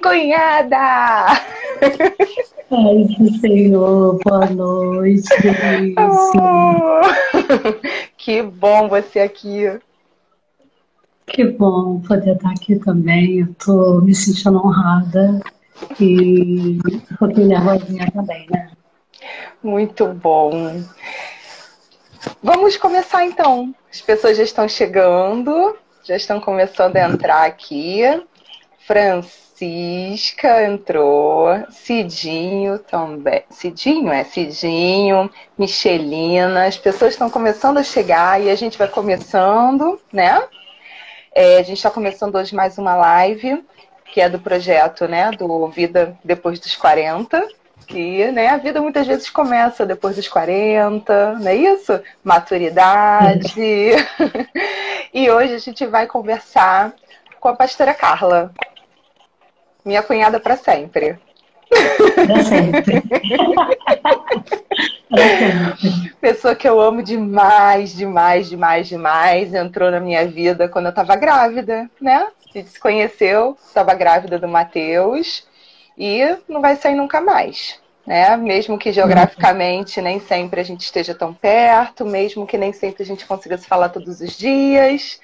Cunhada! Ai, Senhor, boa noite, Denise. Oh, que bom você aqui. Que bom poder estar aqui também. Eu estou me sentindo honrada e um pouquinho nervosinha também, né? Muito bom. Vamos começar então. As pessoas já estão chegando, já estão começando a entrar aqui. Francisca entrou, Cidinho também. Cidinho, Michelina. As pessoas estão começando a chegar e a gente vai começando, né? A gente está começando hoje mais uma live, que é do projeto, né? Do Vida Depois dos 40. Que, né, a vida muitas vezes começa depois dos 40, não é isso? Maturidade. E hoje a gente vai conversar com a pastora Carla. Minha cunhada para sempre. Para sempre. Para sempre. Pessoa que eu amo demais, demais, demais, demais. Entrou na minha vida quando eu estava grávida, né? A gente se conheceu, estava grávida do Matheus. E não vai sair nunca mais, né? Mesmo que geograficamente nem sempre a gente esteja tão perto, mesmo que nem sempre a gente consiga se falar todos os dias,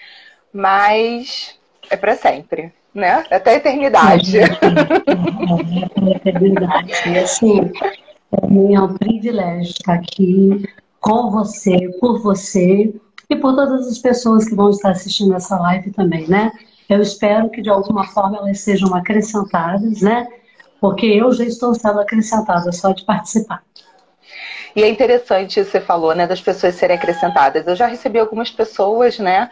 mas é para sempre, né? Até a eternidade. É a eternidade. E assim, para mim é um privilégio estar aqui com você, por você e por todas as pessoas que vão estar assistindo essa live também, né? Eu espero que de alguma forma elas sejam acrescentadas, né? Porque eu já estou sendo acrescentada só de participar. E é interessante, você falou, né, das pessoas serem acrescentadas. Eu já recebi algumas pessoas, né,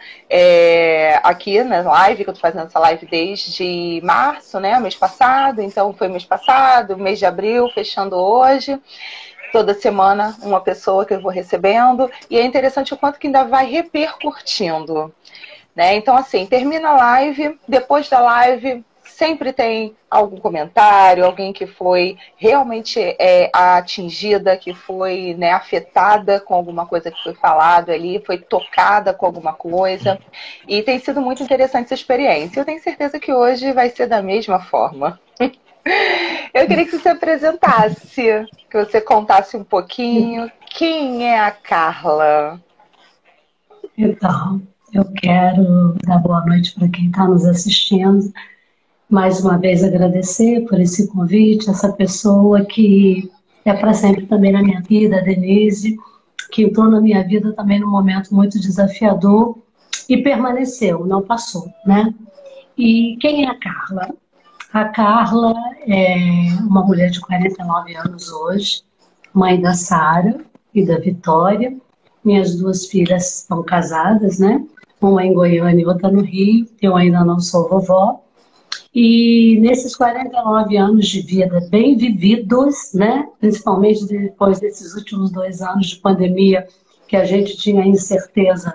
aqui na live, que eu tô fazendo essa live desde março, né, mês passado. Então foi mês passado, mês de abril, fechando hoje. Toda semana uma pessoa que eu vou recebendo. E é interessante o quanto que ainda vai repercutindo, né? Então, assim, termina a live, depois da live sempre tem algum comentário, alguém que foi realmente atingida, que foi, né, afetada com alguma coisa que foi falado ali, foi tocada com alguma coisa. E tem sido muito interessante essa experiência. Eu tenho certeza que hoje vai ser da mesma forma. Eu queria que você se apresentasse, que você contasse um pouquinho quem é a Carla. Então, eu quero dar boa noite para quem está nos assistindo. Mais uma vez agradecer por esse convite, essa pessoa que é para sempre também na minha vida, a Denise, que entrou na minha vida também num momento muito desafiador e permaneceu, não passou, né? E quem é a Carla? A Carla é uma mulher de 49 anos hoje, mãe da Sara e da Vitória. Minhas duas filhas estão casadas, né? Uma em Goiânia e outra no Rio. Eu ainda não sou vovó. E nesses 49 anos de vida bem vividos, né? Principalmente depois desses últimos 2 anos de pandemia, que a gente tinha incerteza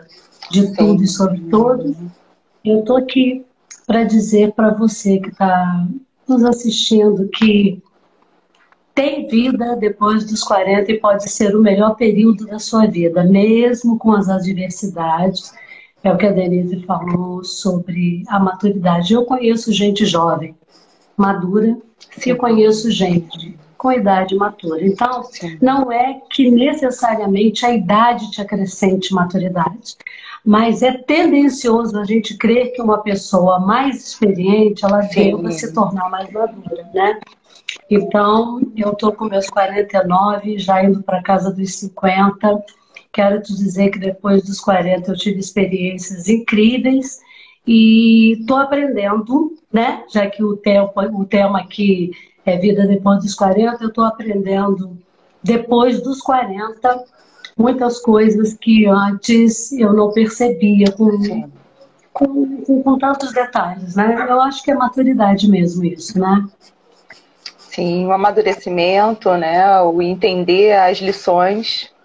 de tudo e sobre todos, eu estou aqui para dizer para você que está nos assistindo que tem vida depois dos 40 e pode ser o melhor período da sua vida, mesmo com as adversidades. É o que a Denise falou sobre a maturidade. Eu conheço gente jovem, madura, e eu conheço gente com idade matura. Então, não é que necessariamente a idade te acrescente maturidade, mas é tendencioso a gente crer que uma pessoa mais experiente, ela deva se tornar mais madura, né? Então, eu estou com meus 49, já indo para casa dos 50. Quero te dizer que depois dos 40 eu tive experiências incríveis e estou aprendendo, né? Já que o tema aqui é vida depois dos 40, eu estou aprendendo depois dos 40 muitas coisas que antes eu não percebia com tantos detalhes, né? Eu acho que é maturidade mesmo isso, né? Sim, o amadurecimento, né? O entender as lições.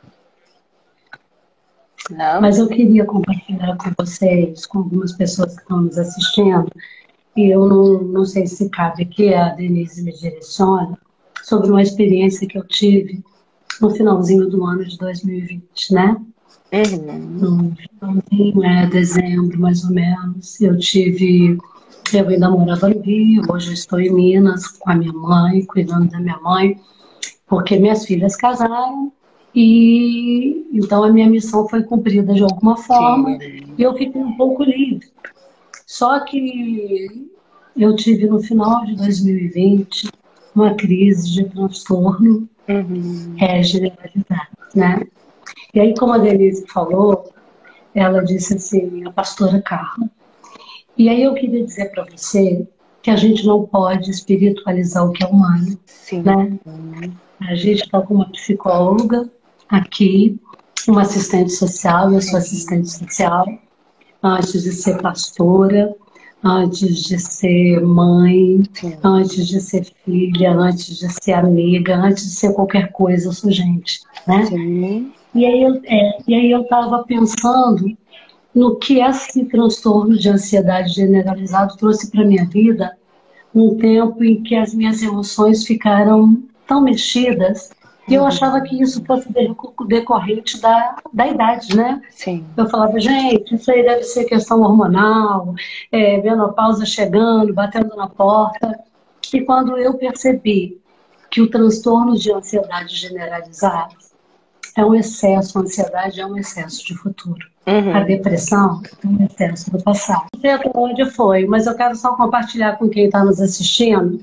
Não. Mas eu queria compartilhar com vocês, com algumas pessoas que estão nos assistindo, e eu não sei se cabe aqui, a Denise me direciona, sobre uma experiência que eu tive no finalzinho do ano de 2020, né? No finalzinho, dezembro mais ou menos, eu tive Eu ainda morava no Rio, hoje eu estou em Minas com a minha mãe, cuidando da minha mãe, porque minhas filhas casaram e então a minha missão foi cumprida de alguma forma e eu fiquei um pouco livre. Só que eu tive no final de 2020 uma crise de transtorno generalizado, né? E aí, como a Denise falou, ela disse assim, a pastora Carla. E aí eu queria dizer para você que a gente não pode espiritualizar o que é humano, Sim. né? A gente está com uma psicóloga aqui, uma assistente social, eu sou assistente social, antes de ser pastora, antes de ser mãe, antes de ser filha, antes de ser amiga, antes de ser qualquer coisa, eu sou gente, né? Sim. E aí eu estava pensando no que esse transtorno de ansiedade generalizado trouxe para minha vida, um tempo em que as minhas emoções ficaram tão mexidas e eu achava que isso fosse decorrente da idade, né? Sim. Eu falava, gente, isso aí deve ser questão hormonal, menopausa chegando, batendo na porta. E quando eu percebi que o transtorno de ansiedade generalizado é um excesso, a ansiedade é um excesso de futuro. A depressão é um excesso do passado. Não sei até onde foi, mas eu quero só compartilhar com quem está nos assistindo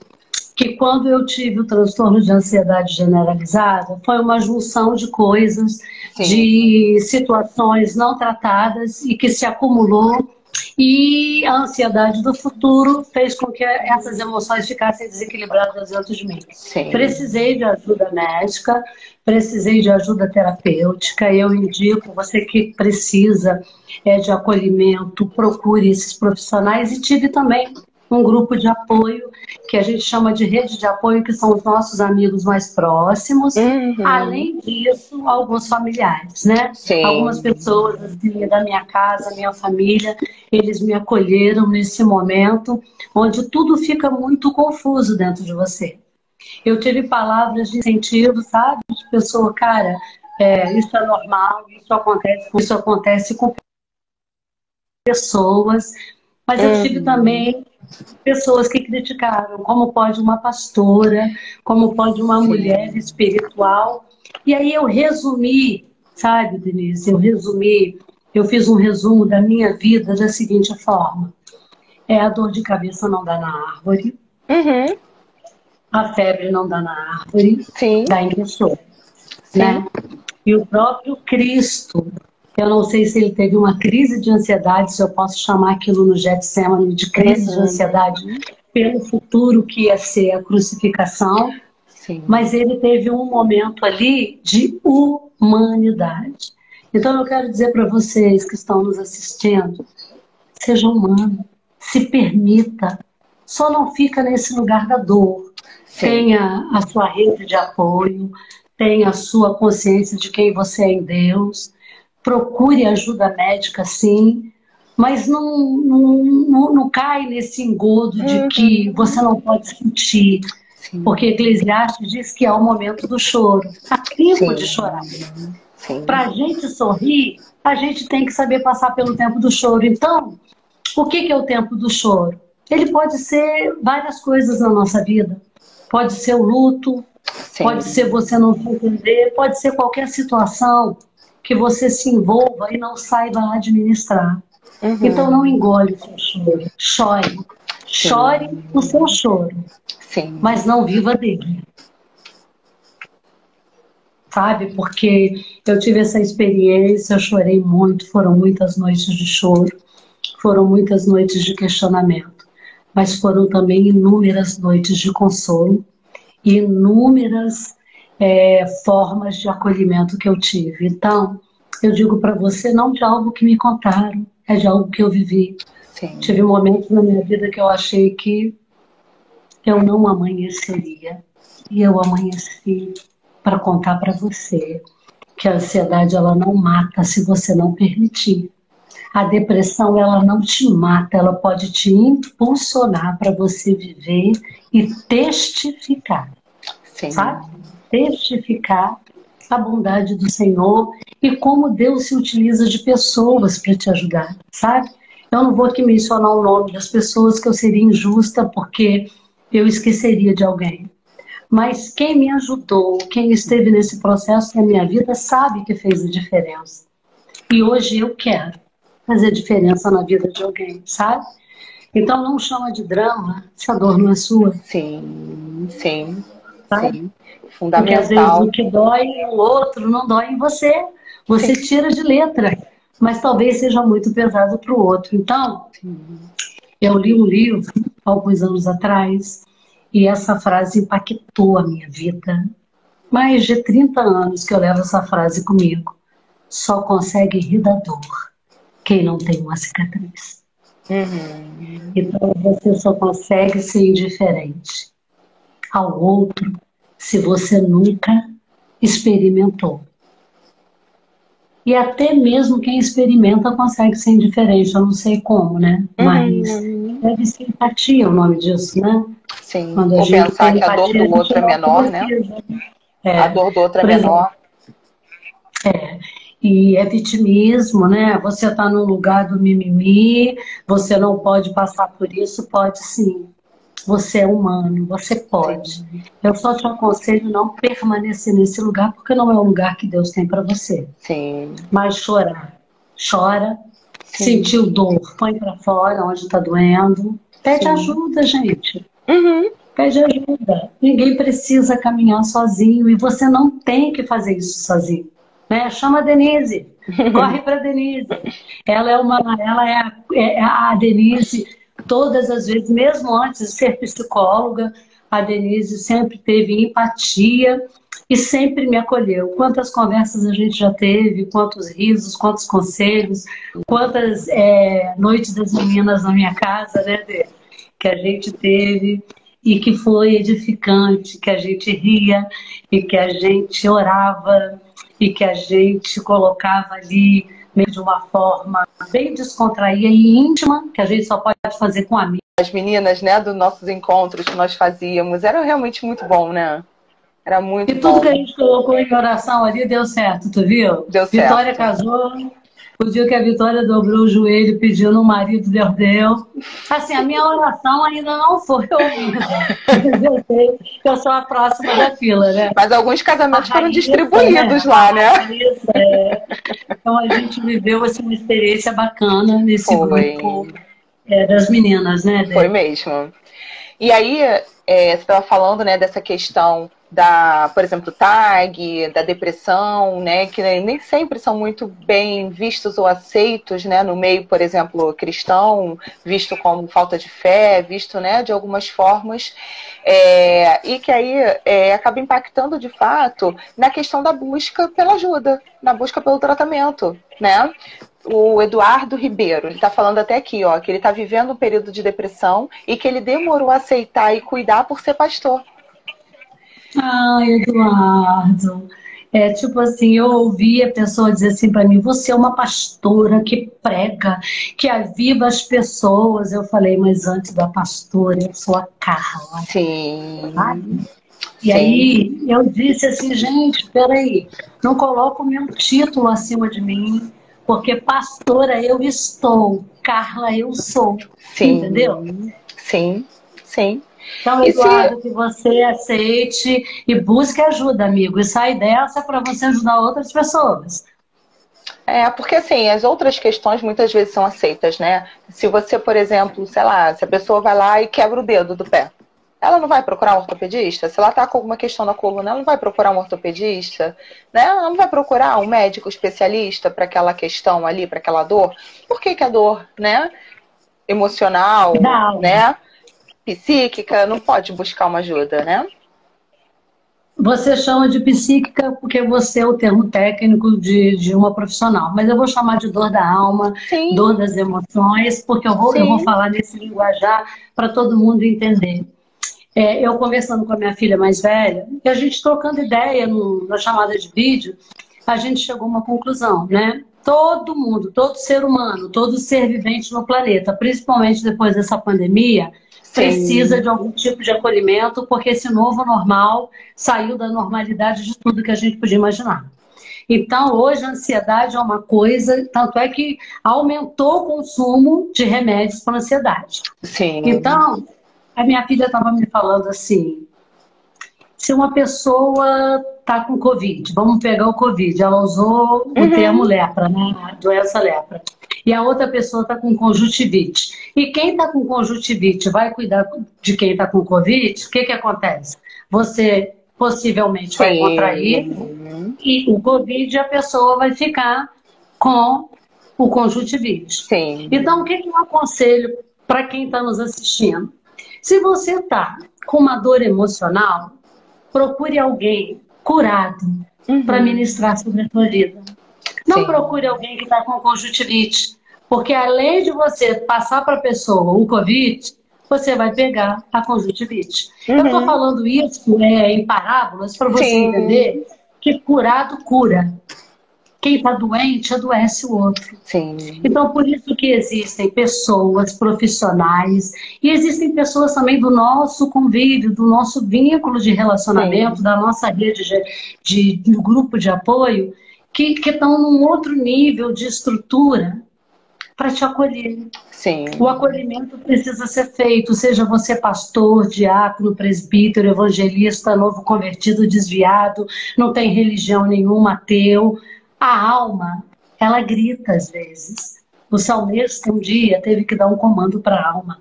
que quando eu tive o transtorno de ansiedade generalizada, foi uma junção de coisas, de situações não tratadas e que se acumulou, e a ansiedade do futuro fez com que essas emoções ficassem desequilibradas dentro de mim. Sim. Precisei de ajuda médica, precisei de ajuda terapêutica, eu indico, você que precisa de acolhimento, procure esses profissionais, e tive também um grupo de apoio, que a gente chama de rede de apoio, que são os nossos amigos mais próximos. Além disso, alguns familiares, né? Sim. Algumas pessoas assim, da minha casa, minha família, eles me acolheram nesse momento, onde tudo fica muito confuso dentro de você. Eu tive palavras de incentivo, sabe? De pessoa, cara, isso é normal, isso acontece com pessoas, mas eu tive também pessoas que criticaram, como pode uma pastora, como pode uma mulher espiritual. E aí eu resumi, sabe, Denise, eu fiz um resumo da minha vida da seguinte forma. A dor de cabeça não dá na árvore, a febre não dá na árvore, dá em pessoa, né? E o próprio Cristo, eu não sei se ele teve uma crise de ansiedade, se eu posso chamar aquilo no Getsemane de crise de ansiedade pelo futuro que ia ser a crucificação, mas ele teve um momento ali de humanidade. Então eu quero dizer para vocês que estão nos assistindo, seja humano, se permita, só não fica nesse lugar da dor. Tenha a sua rede de apoio, tenha a sua consciência de quem você é em Deus, procure ajuda médica, sim, mas não cai nesse engodo de que você não pode sentir, porque Eclesiastes diz que é o momento do choro. Há tempo de chorar. Para a gente sorrir, a gente tem que saber passar pelo tempo do choro. Então, o que é o tempo do choro? Ele pode ser várias coisas na nossa vida. Pode ser o luto, pode ser você não se entender, pode ser qualquer situação que você se envolva e não saiba administrar. Então não engole o seu choro, chore. Chore o seu choro, mas não viva dele. Sabe? Porque eu tive essa experiência, eu chorei muito, foram muitas noites de choro, foram muitas noites de questionamento, mas foram também inúmeras noites de consolo e inúmeras formas de acolhimento que eu tive. Então, eu digo para você, não de algo que me contaram, é de algo que eu vivi. Tive momentos na minha vida que eu achei que eu não amanheceria. E eu amanheci para contar para você que a ansiedade ela não mata se você não permitir. A depressão ela não te mata, ela pode te impulsionar para você viver e testificar. Sabe? Testificar a bondade do Senhor e como Deus se utiliza de pessoas para te ajudar, sabe? Eu não vou aqui mencionar o nome das pessoas, que eu seria injusta, porque eu esqueceria de alguém. Mas quem me ajudou, quem esteve nesse processo na minha vida, sabe que fez a diferença. E hoje eu quero fazer diferença na vida de alguém, sabe? Então não chama de drama se a dor não é sua. Sim, sim, Sabe? sim. Porque às vezes o Fundamental. que dói no outro não dói em você. Você Sim, tira de letra, mas talvez seja muito pesado para o outro. Então, sim. eu li um livro alguns anos atrás e essa frase impactou a minha vida. Mais de 30 anos que eu levo essa frase comigo. Só consegue rir da dor quem não tem uma cicatriz. Uhum. Então você só consegue ser indiferente ao outro se você nunca experimentou. E até mesmo quem experimenta consegue ser indiferente, eu não sei como, né? Mas Uhum. deve ser empatia o nome disso, né? Sim. Quando a Ou gente pensar tem que a dor empatia, do a gente outro é não menor, né? precisa. A É, dor do outro é por exemplo, menor. e é vitimismo, né? Você está no lugar do mimimi, você não pode passar por isso, pode sim. Você é humano, você pode. Sim, Eu só te aconselho não permanecer nesse lugar, porque não é o lugar que Deus tem para você. sim, Mas chorar, chora, sim, sentiu dor, põe para fora onde está doendo. Pede sim. ajuda, gente. Uhum. Pede ajuda. Ninguém precisa caminhar sozinho e você não tem que fazer isso sozinho, né? Chama a Denise, corre para a Denise. Ela é a Denise. Todas as vezes, mesmo antes de ser psicóloga, a Denise sempre teve empatia e sempre me acolheu. Quantas conversas a gente já teve, quantos risos, quantos conselhos, quantas noites das meninas na minha casa, né, Dê? Que a gente teve e que foi edificante, que a gente ria e que a gente orava e que a gente colocava ali meio de uma forma bem descontraída e íntima, que a gente só pode fazer com amigos. As meninas, né, dos nossos encontros que nós fazíamos, era realmente muito bom, né? Era E muito tudo que a bom. gente colocou em oração ali deu certo, tu viu? Deu Vitória certo. casou, o dia que a Vitória dobrou o joelho pedindo um marido, Deus deu. Assim, a minha oração ainda não foi ouvida, mas eu sei que eu sou a próxima da fila, né? Mas alguns A casamentos foram Raíssa, distribuídos né? lá, A né? Raíssa, Então a gente viveu assim, uma experiência bacana nesse Foi. grupo das meninas, né, Foi Dé? mesmo. E aí, você estava falando, né, dessa questão da, por exemplo, tag, da depressão, né, que nem sempre são muito bem vistos ou aceitos, né, no meio, por exemplo, cristão, visto como falta de fé, visto, né, de algumas formas, e que aí acaba impactando de fato na questão da busca pela ajuda, na busca pelo tratamento, né? O Eduardo Ribeiro, ele está falando até aqui, ó, que ele está vivendo um período de depressão e que ele demorou a aceitar e cuidar por ser pastor. Ai, Eduardo. É tipo assim, eu ouvi a pessoa dizer assim para mim: você é uma pastora que prega, que aviva as pessoas. Eu falei, mas antes da pastora, eu sou a Carla, Sim, sabe? E sim, aí eu disse assim, gente, espera aí, não coloca o meu título acima de mim, porque pastora eu estou, Carla eu sou, entendeu? sim, sim, sim. Então, E se Eduardo, que você aceite e busque ajuda, amigo, e sai dessa para você ajudar outras pessoas. porque assim, as outras questões muitas vezes são aceitas, né? Se você, por exemplo, sei lá, se a pessoa vai lá e quebra o dedo do pé, ela não vai procurar um ortopedista? Se ela está com alguma questão na coluna, ela não vai procurar um ortopedista? Né? Ela não vai procurar um médico especialista para aquela questão ali, para aquela dor? Por que a dor, né, emocional, Da alma. né, psíquica, não pode buscar uma ajuda, né? Você chama de psíquica porque você é o termo técnico de uma profissional, mas eu vou chamar de dor da alma, Sim, dor das emoções, porque eu vou sim, falar nesse linguajar para todo mundo entender. Eu conversando com a minha filha mais velha, e a gente trocando ideia na chamada de vídeo, a gente chegou a uma conclusão, né? Todo mundo, todo ser humano, todo ser vivente no planeta, principalmente depois dessa pandemia, precisa de sim, algum tipo de acolhimento, porque esse novo normal saiu da normalidade de tudo que a gente podia imaginar. Então, hoje a ansiedade é uma coisa, tanto é que aumentou o consumo de remédios para ansiedade. Sim. Então, a minha filha estava me falando assim, se uma pessoa está com Covid, vamos pegar o Covid, ela usou o termo lepra, né? A doença lepra. E a outra pessoa está com conjuntivite. E quem está com conjuntivite vai cuidar de quem está com Covid, o que que acontece? Você possivelmente vai contrair e o Covid a pessoa vai ficar com o conjuntivite. Sim. Então, o que que eu aconselho para quem está nos assistindo? Se você está com uma dor emocional, procure alguém curado para ministrar sobre a sua vida. Não procure alguém que está com conjuntivite, porque além de você passar para a pessoa o Covid, você vai pegar a conjuntivite. Eu estou falando isso em parábolas para você entender que curado cura. Quem está doente adoece o outro. Sim. Então, por isso que existem pessoas profissionais e existem pessoas também do nosso convívio, do nosso vínculo de relacionamento, da nossa rede do grupo de apoio, que estão num outro nível de estrutura para te acolher. Sim. O acolhimento precisa ser feito, seja você pastor, diácono, presbítero, evangelista, novo convertido, desviado, não tem religião nenhuma, ateu. A alma, ela grita às vezes. O salmista um dia teve que dar um comando para a alma.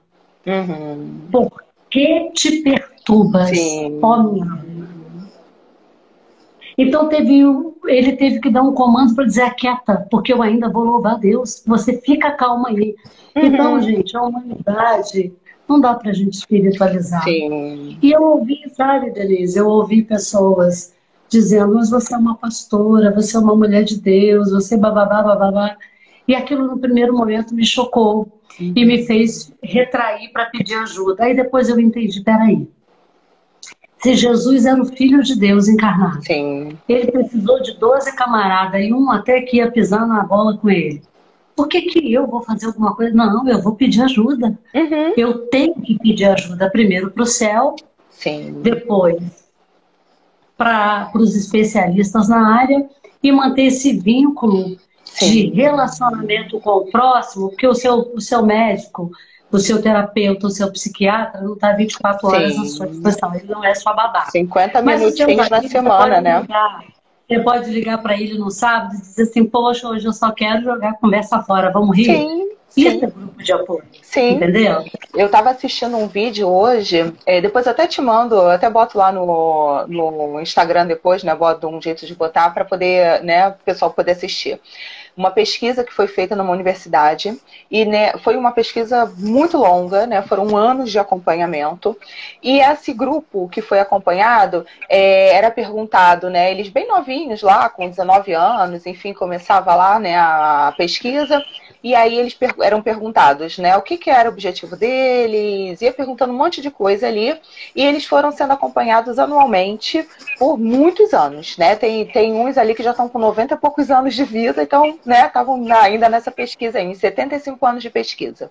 Por que te perturbas, ó minha alma? Então ele teve que dar um comando para dizer aquieta, porque eu ainda vou louvar a Deus. Você fica calma aí. Então, gente, a humanidade não dá para a gente espiritualizar. Sim. E eu ouvi, sabe, Denise, eu ouvi pessoas dizendo, mas você é uma pastora, você é uma mulher de Deus, você bababá, bababá. E aquilo no primeiro momento me chocou e me fez retrair para pedir ajuda. Aí depois eu entendi, peraí, se Jesus era o Filho de Deus encarnado, ele precisou de 12 camaradas e um até que ia pisar na bola com ele. Por que que eu vou fazer alguma coisa? Não, eu vou pedir ajuda. Eu tenho que pedir ajuda primeiro para o céu, depois para os especialistas na área e manter esse vínculo de relacionamento com o próximo, porque o seu médico, o seu terapeuta, o seu psiquiatra não está 24 horas na sua disposição, ele não é sua babá. 50 minutinhos na semana, né? Você pode ligar para ele no sábado e dizer assim, poxa, hoje eu só quero jogar a conversa fora, vamos rir? Isso é grupo de apoio, entendeu? Eu estava assistindo um vídeo hoje, depois eu até te mando, eu até boto lá no Instagram depois, né? Boto um jeito de botar para poder, né, o pessoal poder assistir. Uma pesquisa que foi feita numa universidade e, né, foi uma pesquisa muito longa, né, foram anos de acompanhamento e esse grupo que foi acompanhado era perguntado, né, eles bem novinhos lá, com 19 anos, enfim, começava lá, né, a pesquisa. E aí eles eram perguntados, né, o que era o objetivo deles, ia perguntando um monte de coisa ali, e eles foram sendo acompanhados anualmente por muitos anos, né, tem uns ali que já estão com 90 e poucos anos de vida, então, né, estavam ainda nessa pesquisa aí, em 75 anos de pesquisa.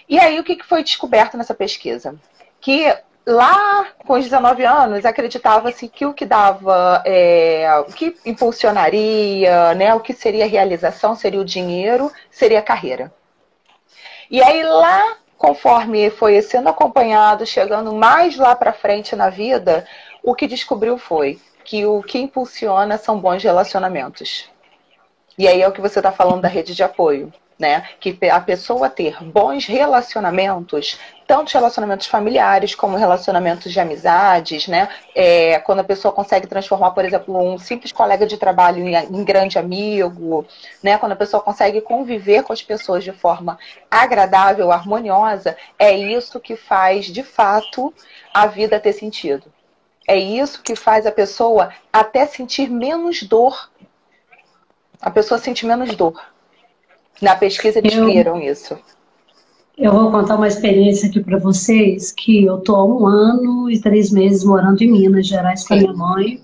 E aí o que foi descoberto nessa pesquisa? Que lá, com os 19 anos, acreditava-se que o que dava, o que impulsionaria, né, o que seria realização, seria o dinheiro, seria a carreira. E aí lá, conforme foi sendo acompanhado, chegando mais lá para frente na vida, o que descobriu foi que o que impulsiona são bons relacionamentos. E aí é o que você está falando da rede de apoio, né? Que a pessoa ter bons relacionamentos, tanto relacionamentos familiares como relacionamentos de amizades, né? Quando a pessoa consegue transformar, por exemplo, um simples colega de trabalho em grande amigo, né? Quando a pessoa consegue conviver com as pessoas de forma agradável, harmoniosa, é isso que faz, de fato, a vida ter sentido. É isso que faz a pessoa até sentir menos dor. A pessoa sente menos dor. Na pesquisa eles viram isso. Eu vou contar uma experiência aqui para vocês, que eu estou há 1 ano e 3 meses morando em Minas Gerais com a minha mãe.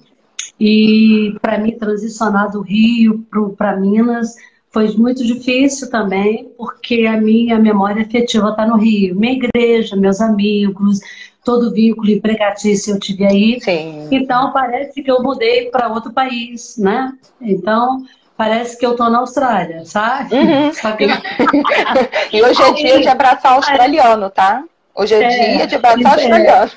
E para mim transicionar do Rio para Minas Foi muito difícil também, porque a minha memória afetiva está no Rio. Minha igreja, meus amigos, todo vínculo empregatício eu tive aí. Sim. Então, parece que eu mudei para outro país, né? Então, parece que eu estou na Austrália, sabe? Uhum. Só que... E hoje é dia de abraçar australiano, tá? Hoje é dia de abraçar australiano.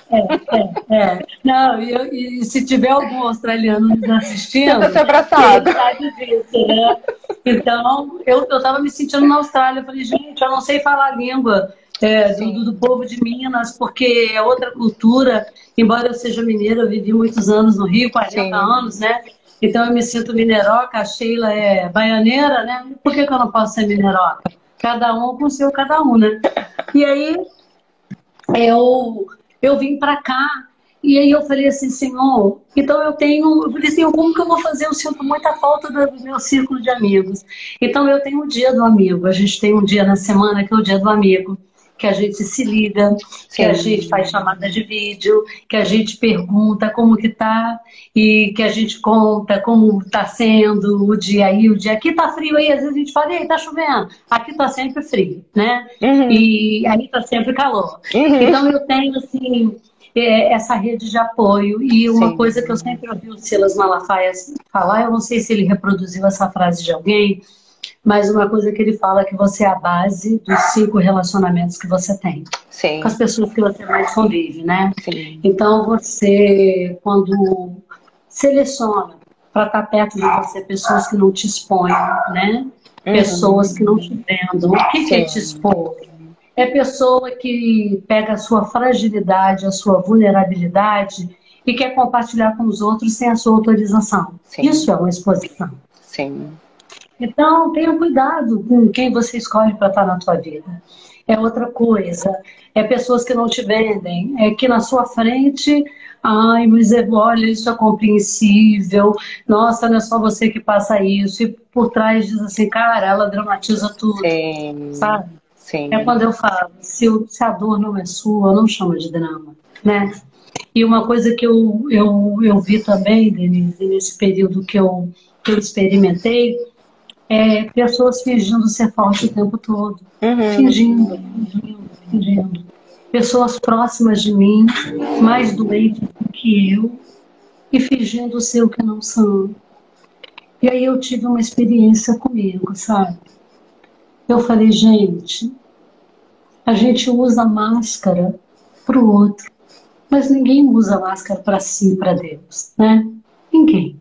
Não, e se tiver algum australiano nos assistindo, tenta ser abraçado. ele sabe disso, né? Então, eu estava me sentindo na Austrália. Eu falei, gente, eu não sei falar a língua do povo de Minas, porque é outra cultura. Embora eu seja mineira, eu vivi muitos anos no Rio, 40 anos, né? Então, eu me sinto mineroca. A Sheila é baianeira, né? Por que eu não posso ser mineroca? Cada um com o seu cada um, né? E aí... Eu vim para cá e aí eu falei assim, Senhor, então eu falei assim, como que eu vou fazer? Eu sinto muita falta do meu círculo de amigos. Então eu tenho o dia do amigo, a gente tem um dia na semana que é o dia do amigo, que a gente se liga, que a gente faz chamada de vídeo, que a gente pergunta como que tá e que a gente conta como está sendo o dia aí, o dia aqui tá frio aí, às vezes a gente fala, ei, tá chovendo, aqui tá sempre frio, né? E aí tá sempre calor. Então eu tenho assim essa rede de apoio e uma coisa que eu sempre ouvi o Silas Malafaia falar, eu não sei se ele reproduziu essa frase de alguém, mas uma coisa que ele fala é que você é a base dos 5 relacionamentos que você tem. Sim. Com as pessoas que você mais convive, né? Sim. Então você, quando seleciona para estar perto de você pessoas que não te expõem, né? Pessoas que não te vendam. O que é te expor? É pessoa que pega a sua fragilidade, a sua vulnerabilidade e quer compartilhar com os outros sem a sua autorização. Isso é uma exposição. Sim. Então, tenha cuidado com quem você escolhe para estar na tua vida. É outra coisa. É pessoas que não te vendem. É que na sua frente, ai, mas olha, isso é compreensível. Nossa, não é só você que passa isso. E por trás diz assim, cara, ela dramatiza tudo. Sabe? Sim. É quando eu falo, se a dor não é sua, não chama de drama, né? E uma coisa que eu vi também, Denise, nesse período que eu experimentei, pessoas fingindo ser forte o tempo todo. Fingindo. Pessoas próximas de mim, mais doentes do que eu, e fingindo ser o que não são. E aí eu tive uma experiência comigo, sabe? Eu falei, gente, a gente usa máscara para o outro, mas ninguém usa máscara para si, para Deus, né? Ninguém.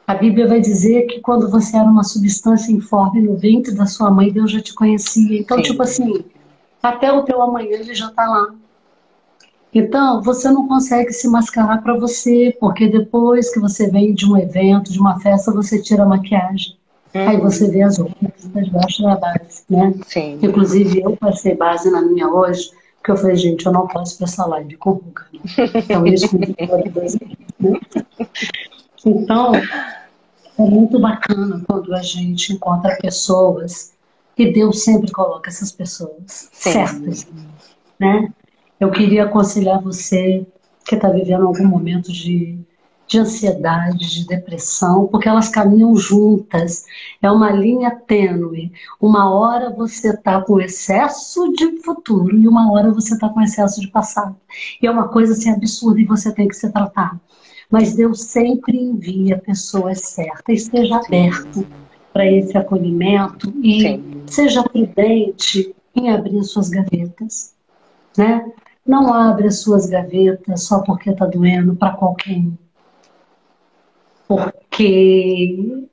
A Bíblia vai dizer que quando você era uma substância informe no ventre da sua mãe, Deus já te conhecia. Então, tipo assim, até o teu amanhã ele já está lá. Então, você não consegue se mascarar para você, porque depois que você vem de um evento, de uma festa, você tira a maquiagem. Aí você vê as roupas debaixo da base, né? Sim. Inclusive, eu passei base na minha hoje, porque eu falei, gente, eu não posso para essa live com ruga. Então, isso me né? Então, é muito bacana quando a gente encontra pessoas e Deus sempre coloca essas pessoas certas, né? Eu queria aconselhar você que está vivendo algum momento de ansiedade, de depressão, porque elas caminham juntas. É uma linha tênue. Uma hora você está com excesso de futuro e uma hora você está com excesso de passado. E é uma coisa assim absurda e você tem que se tratar. Mas Deus sempre envia pessoas certas. Esteja aberto para esse acolhimento e seja prudente em abrir suas gavetas, né? Não abra as suas gavetas só porque está doendo para qualquer um. Porque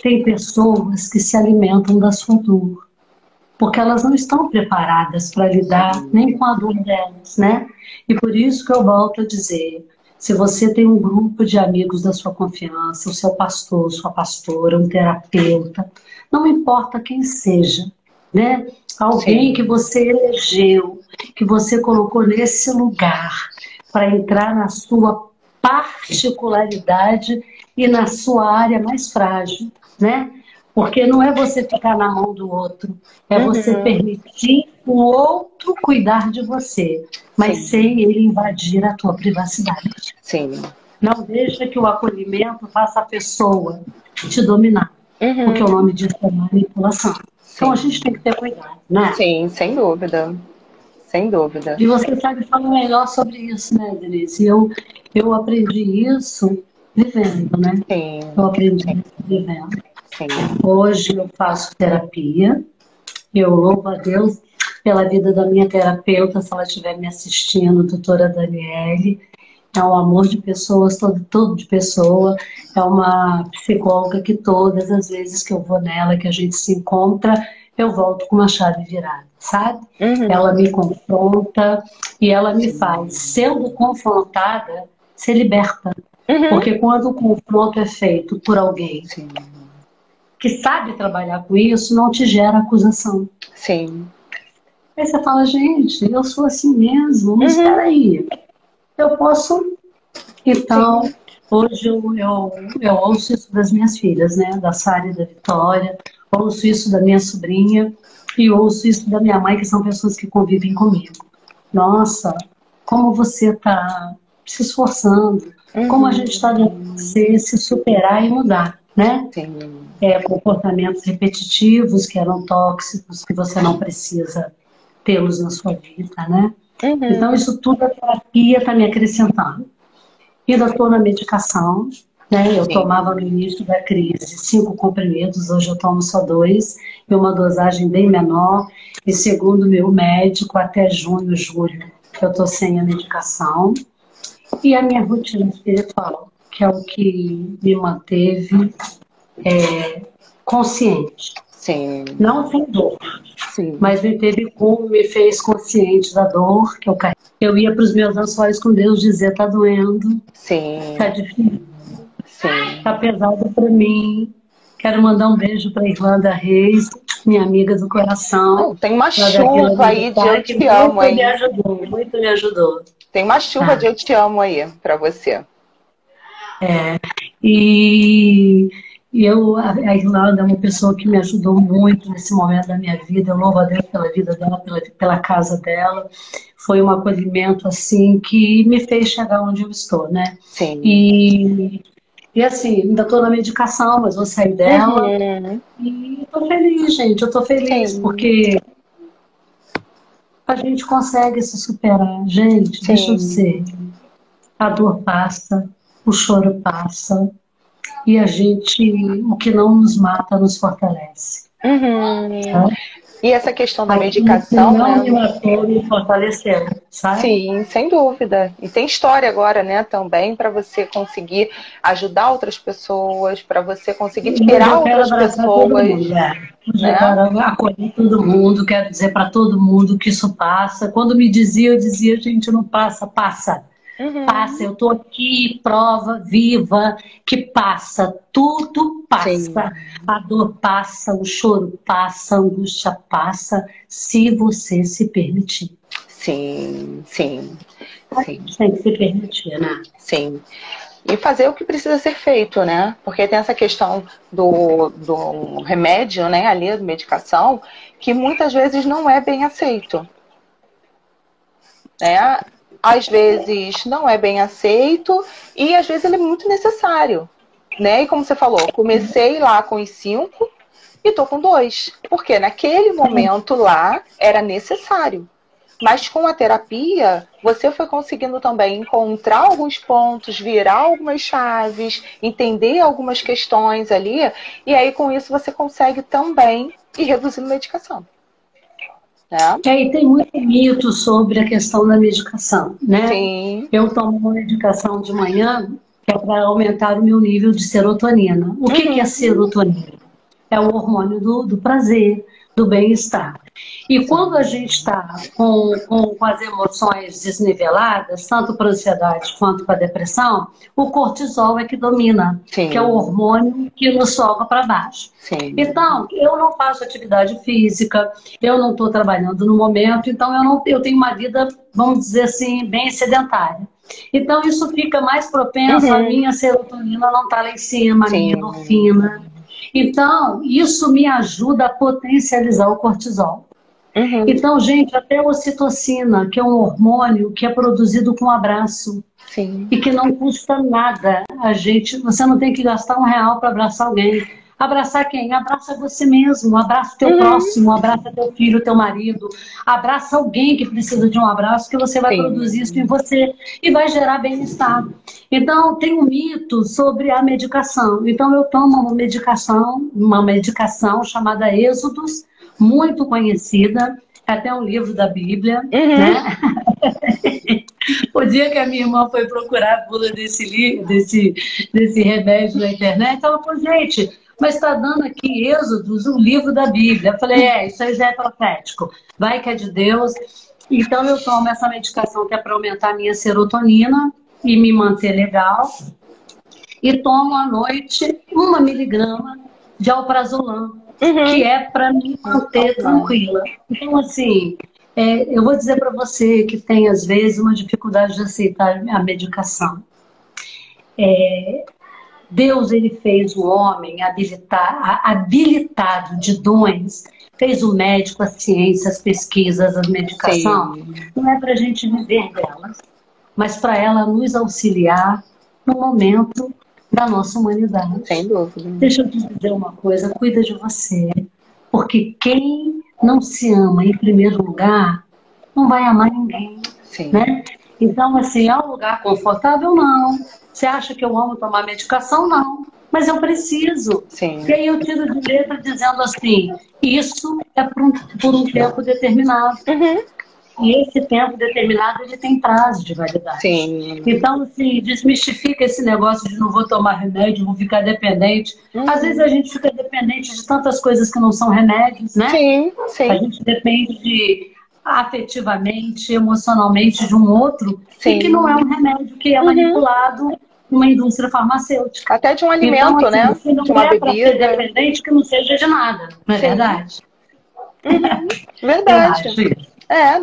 tem pessoas que se alimentam da sua dor. Porque elas não estão preparadas para lidar nem com a dor delas, né? E por isso que eu volto a dizer, se você tem um grupo de amigos da sua confiança, o seu pastor, sua pastora, um terapeuta, não importa quem seja, né? Alguém que você elegeu, que você colocou nesse lugar para entrar na sua particularidade e na sua área mais frágil, né? Porque não é você ficar na mão do outro, é você permitir o outro cuidar de você, mas sem ele invadir a tua privacidade. Não deixa que o acolhimento faça a pessoa te dominar. porque o nome disso é manipulação. Então a gente tem que ter cuidado, né? Sim, sem dúvida. Sem dúvida. E você sabe falar melhor sobre isso, né, Denise? Eu aprendi isso vivendo, né? Sim. Eu aprendi isso vivendo. Sim. Hoje eu faço terapia. Eu louvo a Deus pela vida da minha terapeuta, se ela estiver me assistindo, doutora Daniele. É um amor de pessoas, todo de pessoa. É uma psicóloga que todas as vezes que eu vou nela, que a gente se encontra, eu volto com uma chave virada, sabe? Ela me confronta e ela me faz, sendo confrontada, ser liberta. Porque quando o confronto é feito por alguém que sabe trabalhar com isso, não te gera acusação. Sim. Aí você fala, gente, eu sou assim mesmo, mas espera aí. Eu posso. Então, hoje eu ouço isso das minhas filhas, né? Da Sara e da Vitória, ouço isso da minha sobrinha e ouço isso da minha mãe, que são pessoas que convivem comigo. Nossa, como você está se esforçando, como a gente está vendo você se superar e mudar, né? Sim. Comportamentos repetitivos que eram tóxicos, que você não precisa tê-los na sua vida, né? Então, isso tudo a terapia está me acrescentando. Ainda estou na medicação, né? Eu tomava no início da crise 5 comprimidos, hoje eu tomo só 2, e uma dosagem bem menor. E segundo o meu médico, até junho, julho, eu estou sem a medicação. E a minha rotina espiritual, que é o que me manteve consciente. Sim. Não sem dor. Sim. Mas me fez consciente da dor que eu carrego. Eu ia para os meus lençóis com Deus dizer, tá doendo, Sim. tá difícil, Sim. tá pesado para mim. Quero mandar um beijo para Irlanda Reis, minha amiga do coração. Tem uma chuva aí de eu te amo, hein? Muito me ajudou. Tem uma chuva de eu te amo aí para você. A Irlanda é uma pessoa que me ajudou muito nesse momento da minha vida. Eu louvo a Deus pela vida dela, pela casa dela. Foi um acolhimento assim que me fez chegar onde eu estou, né? Sim. E assim, ainda estou na medicação, mas vou sair dela. E estou feliz, gente. Eu estou feliz porque a gente consegue se superar. Gente, deixa eu dizer, a dor passa, o choro passa. E o que não nos mata, nos fortalece. E essa questão da medicação, não me matou, me fortaleceu, sabe? Sim, sem dúvida. E tem história agora, né, também, para você conseguir ajudar outras pessoas, para você conseguir inspirar outras pessoas. Quero acolher todo mundo, quero dizer para todo mundo que isso passa. Quando me dizia, eu dizia, gente, não passa, passa. Passa, eu estou aqui, prova viva, que passa, tudo passa. Sim. A dor passa, o choro passa, a angústia passa, se você se permitir. Sim. Tem que se permitir, né? Sim. E fazer o que precisa ser feito, né? Porque tem essa questão do remédio, né, ali, da medicação, que muitas vezes não é bem aceito. Né? Às vezes não é bem aceito e às vezes ele é muito necessário, né? E como você falou, comecei lá com os 5 e tô com 2, porque naquele momento lá era necessário. Mas com a terapia, você foi conseguindo também encontrar alguns pontos, virar algumas chaves, entender algumas questões ali, e aí com isso você consegue também ir reduzindo medicação. E tem muito mito sobre a questão da medicação, né? Sim. Eu tomo uma medicação de manhã que é para aumentar o meu nível de serotonina. O que é serotonina? É o hormônio do prazer, do bem-estar. E quando a gente está com as emoções desniveladas, tanto para a ansiedade quanto para a depressão, o cortisol é que domina, que é o hormônio que nos soca para baixo. Sim. Então, eu não faço atividade física, eu não estou trabalhando no momento, então eu tenho uma vida, vamos dizer assim, bem sedentária. Então, isso fica mais propenso, a minha serotonina não está lá em cima, a minha endorfina. Então, isso me ajuda a potencializar o cortisol. Então, gente, até a ocitocina, que é um hormônio que é produzido com um abraço. Sim. E que não custa nada. Você não tem que gastar R$1 para abraçar alguém. Abraçar quem? Abraça você mesmo, abraça teu próximo, abraça teu filho, teu marido, abraça alguém que precisa de um abraço, que você vai produzir isso em você e vai gerar bem-estar. Então, tem um mito sobre a medicação. Então, eu tomo uma medicação chamada Êxodos, muito conhecida, até um livro da Bíblia, né? O dia que a minha irmã foi procurar a bula desse remédio na internet, ela falou, gente, mas está dando aqui Êxodos, um livro da Bíblia. Eu falei, isso aí já é profético, vai que é de Deus. Então eu tomo essa medicação que é para aumentar a minha serotonina e me manter legal. E tomo à noite 1 miligrama de alprazolam, que é para me manter tranquila. Então, assim, eu vou dizer para você que tem, às vezes, uma dificuldade de aceitar a medicação. Deus, ele fez o homem habilitado de dons, fez o médico, a ciência, as pesquisas, a medicação. Sim. Não é para a gente viver delas, mas para ela nos auxiliar no momento da nossa humanidade. Sem dúvida. Deixa eu te dizer uma coisa, cuida de você. Porque quem não se ama em primeiro lugar, não vai amar ninguém. Sim. Né? Então, assim, é um lugar confortável? Não. Você acha que eu amo tomar medicação? Não. Mas eu preciso. Sim. E aí eu tiro de letra dizendo assim, isso é por um tempo determinado. E esse tempo determinado, ele tem prazo de validade. Sim. Então, assim, desmistifica esse negócio de não vou tomar remédio, vou ficar dependente. Às vezes a gente fica dependente de tantas coisas que não são remédios, né? Sim, sim. A gente depende afetivamente, emocionalmente de um outro, e que não é um remédio que é manipulado numa indústria farmacêutica. Até de um alimento, então, assim, né? Você não de uma bebida. Ser dependente que não seja de nada, não é verdade? Verdade.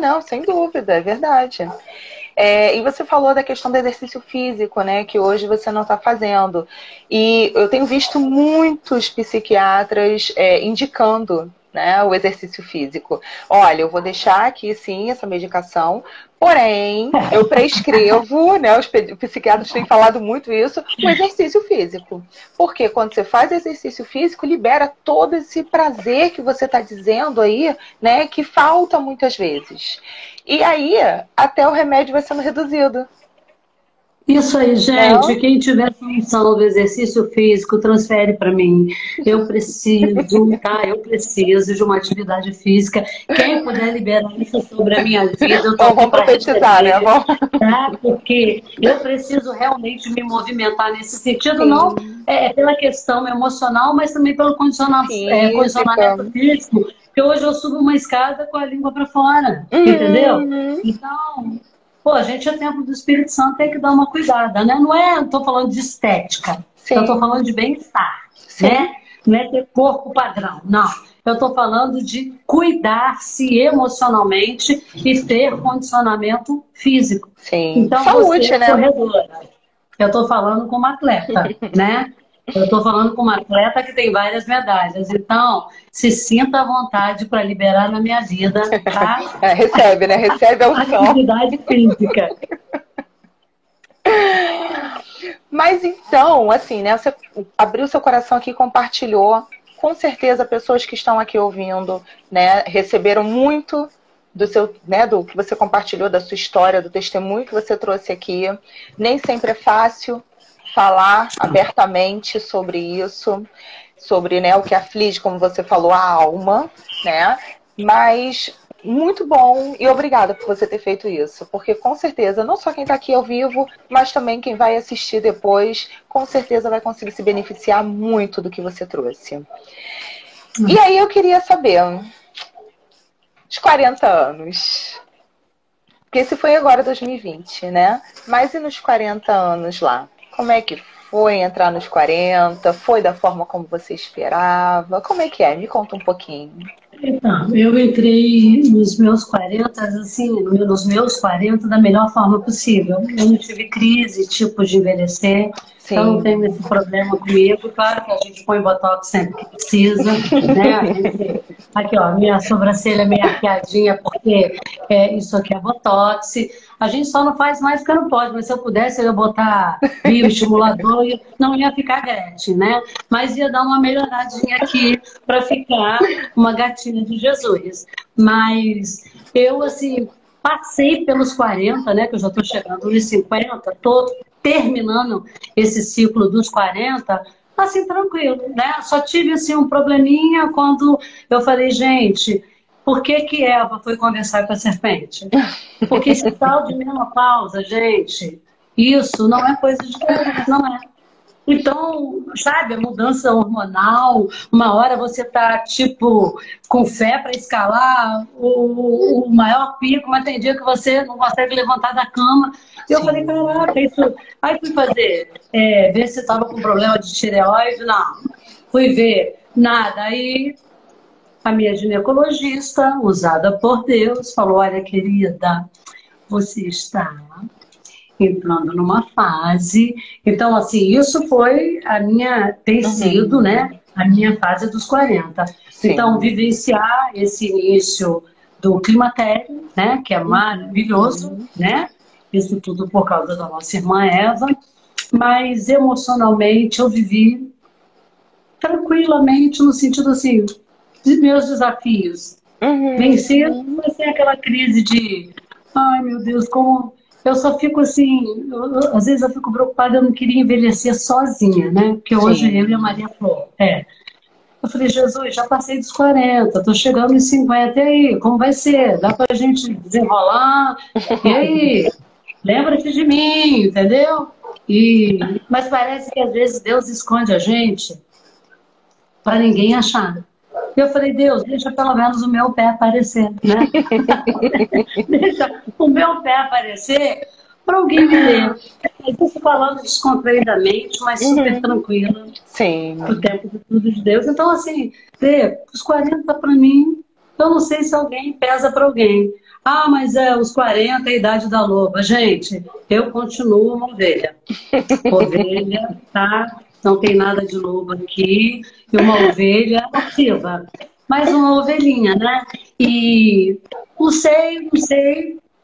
Não, sem dúvida, é verdade. E você falou da questão do exercício físico, né? Que hoje você não está fazendo. E eu tenho visto muitos psiquiatras indicando, né, o exercício físico. Olha, eu vou deixar aqui, sim, essa medicação, porém, eu prescrevo, né, os psiquiatras têm falado muito isso, o exercício físico. Porque quando você faz exercício físico, libera todo esse prazer que você está dizendo aí, né, que falta muitas vezes. E aí, até o remédio vai sendo reduzido. Isso aí, gente. Quem tiver função do exercício físico, transfere para mim. Eu preciso, tá? Eu preciso de uma atividade física. Quem puder liberar isso sobre a minha vida, eu tô vamos profetizar, né? Tá? Porque eu preciso realmente me movimentar nesse sentido, não pela questão emocional, mas também pelo condicionamento físico. Porque hoje eu subo uma escada com a língua para fora, entendeu? Então... Pô, a gente é templo do Espírito Santo, tem que dar uma cuidada, né? Não tô falando de estética, eu tô falando de bem-estar, né? Não é ter corpo padrão, não. Eu tô falando de cuidar-se emocionalmente e ter condicionamento físico. Sim. Então, saúde, você é né? corredora. Eu tô falando como atleta, né? Eu estou falando com uma atleta que tem várias medalhas. Então, se sinta à vontade para liberar na minha vida, tá? Recebe, né? Recebe a unção. Atividade física. Mas então, assim, né? Você abriu seu coração aqui e compartilhou. Com certeza, pessoas que estão aqui ouvindo, né, receberam muito do seu, né, do que você compartilhou, da sua história, do testemunho que você trouxe aqui. Nem sempre é fácil falar abertamente sobre isso, sobre, né, o que aflige, como você falou, a alma, né? Mas muito bom e obrigada por você ter feito isso, porque com certeza, não só quem está aqui ao vivo, mas também quem vai assistir depois, com certeza vai conseguir se beneficiar muito do que você trouxe. E aí eu queria saber, os 40 anos, porque esse foi agora 2020, né? Mas e nos 40 anos lá? Como é que foi entrar nos 40? Foi da forma como você esperava? Como é que é? Me conta um pouquinho. Então, eu entrei nos meus 40, assim, nos meus 40 da melhor forma possível. Eu não tive crise, tipo de envelhecer. Então não Sim. tem esse problema comigo. Claro que a gente põe botox sempre que precisa, né? Aqui, ó, minha sobrancelha meio arqueadinha, porque isso aqui é botox. A gente só não faz mais porque não pode, mas se eu pudesse, eu ia botar bioestimulador e não ia ficar Gretchen, né? Mas ia dar uma melhoradinha aqui para ficar uma gatinha de Jesus. Mas eu, assim, passei pelos 40, né? Que eu já estou chegando nos 50, estou terminando esse ciclo dos 40, assim, tranquilo, né? Só tive, assim, um probleminha quando eu falei, gente, por que que Eva foi conversar com a serpente? Porque esse tal de menopausa, gente, isso não é coisa de Deus, não é. Então, sabe, a mudança hormonal, uma hora você tá, tipo, com fé para escalar o maior pico, mas tem dia que você não consegue levantar da cama. E eu falei, caraca, isso... Aí fui fazer, ver se estava com problema de tireoide, não. Fui ver, nada. Aí a minha ginecologista, usada por Deus, falou, olha, querida, você está entrando numa fase. Então, assim, isso foi tem sido, né, a minha fase dos 40. Sim. Então, vivenciar esse início do climatério, né, que é maravilhoso, né, isso tudo por causa da nossa irmã Eva, mas emocionalmente eu vivi tranquilamente no sentido, assim, de meus desafios. Vencido, mas sem aquela crise de, ai meu Deus, como... Eu só fico assim, às vezes eu fico preocupada, eu não queria envelhecer sozinha, né? Porque hoje eu e a Maria Flor. Eu falei, Jesus, já passei dos 40, tô chegando nos 50, e aí, como vai ser? Dá pra gente desenrolar? E aí, lembra-te de mim, entendeu? Mas parece que às vezes Deus esconde a gente para ninguém achar. Eu falei, Deus, deixa pelo menos o meu pé aparecer, né? Deixa o meu pé aparecer para alguém me ver. Eu estou falando descontraídamente, mas super tranquila. Sim. O tempo de tudo de Deus. Então, assim, os 40 para mim, eu não sei se alguém pesa para alguém. Ah, mas os 40 é a idade da loba. Gente, eu continuo uma ovelha. Ovelha, tá? Não tem nada de lobo aqui. E uma ovelha ativa. Mas uma ovelhinha, né? E não sei.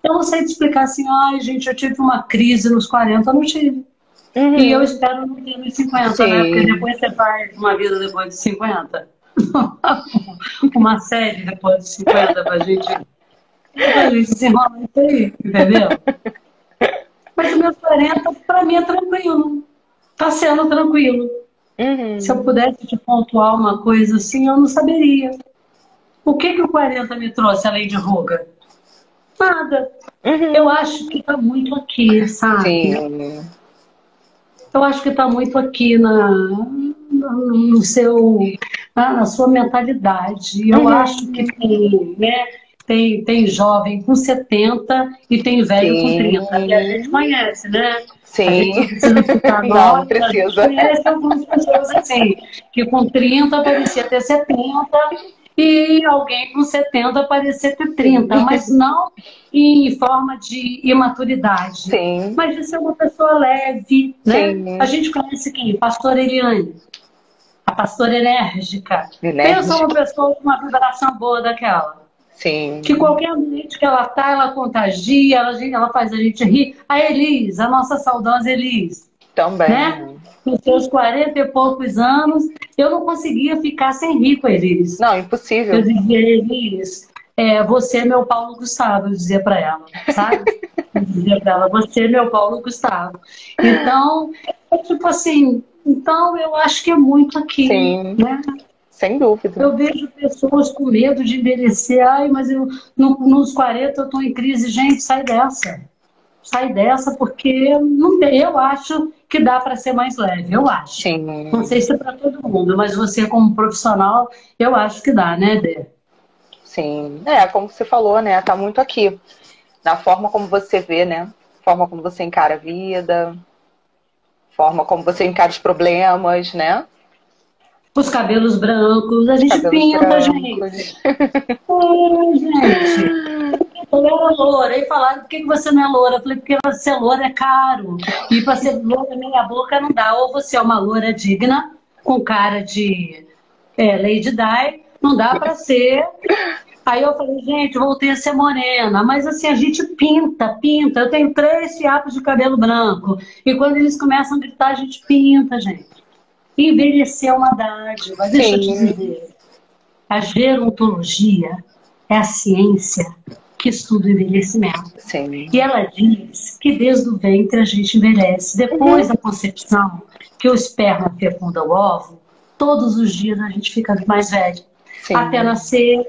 Eu não sei te explicar assim, ai, gente, eu tive uma crise nos 40, eu não tive. E eu espero não ter nos 50, né? Porque depois você faz uma vida depois de 50. Uma série depois de 50 pra gente se enrolar isso aí, entendeu? Mas os meus 40, pra mim, é tranquilo. Tá sendo tranquilo. Se eu pudesse te pontuar uma coisa assim, eu não saberia. O que o 40 me trouxe, além de ruga? Nada. Eu acho que tá muito aqui, sabe? Sim. Eu acho que está muito aqui no seu, na sua mentalidade. Eu acho que tem, né? Tem jovem com 70 e tem velho com 30. E a gente conhece, né? Sim. A gente não precisa ficar não, não precisa. A gente conhece algumas pessoas assim, que com 30 parecia ter 70 e alguém com 70 parecia ter 30, mas não em forma de imaturidade. Sim. Mas de ser uma pessoa leve, né? Sim. A gente conhece quem? Pastora Eliane, a pastora enérgica. Pensa uma pessoa com uma vibração boa daquela. Sim. Que qualquer ambiente que ela tá, ela contagia, ela faz a gente rir. A Elis, a nossa saudosa Elis. Também. Né? Com seus 40 e poucos anos, eu não conseguia ficar sem rir com a Elis. Não, impossível. Eu dizia, Elis, você é meu Paulo Gustavo, eu dizia para ela, sabe? Eu dizia para ela, você é meu Paulo Gustavo. Então, tipo assim, então eu acho que é muito aqui. Sim. Né? Sem dúvida. Eu vejo pessoas com medo de envelhecer. Ai, mas nos 40 eu estou em crise. Gente, sai dessa. Sai dessa, porque não tem, eu acho que dá para ser mais leve. Eu acho. Sim. Não sei se é para todo mundo, mas você como profissional, eu acho que dá, né, Dê? Sim. Como você falou, né? Tá muito aqui. Na forma como você vê, né? Forma como você encara a vida. Forma como você encara os problemas, né? Os cabelos brancos, a gente pinta, gente. Gente. Eu era é loura. Aí falaram, por que você não é loura? Eu falei, porque você é loura é caro. E para ser loura, meia boca não dá. Ou você é uma loura digna, com cara de Lady Di, não dá para ser. Aí eu falei, gente, voltei a ser morena. Mas assim, a gente pinta. Eu tenho 3 fiapos de cabelo branco. E quando eles começam a gritar, a gente pinta, gente. Envelhecer é uma dádiva. Deixa eu te Sim, dizer. A gerontologia é a ciência que estuda o envelhecimento. sim. E ela diz que desde o ventre a gente envelhece. Depois da concepção, que o esperma fecunda o óvulo, todos os dias a gente fica mais velho. Sim. Até nascer,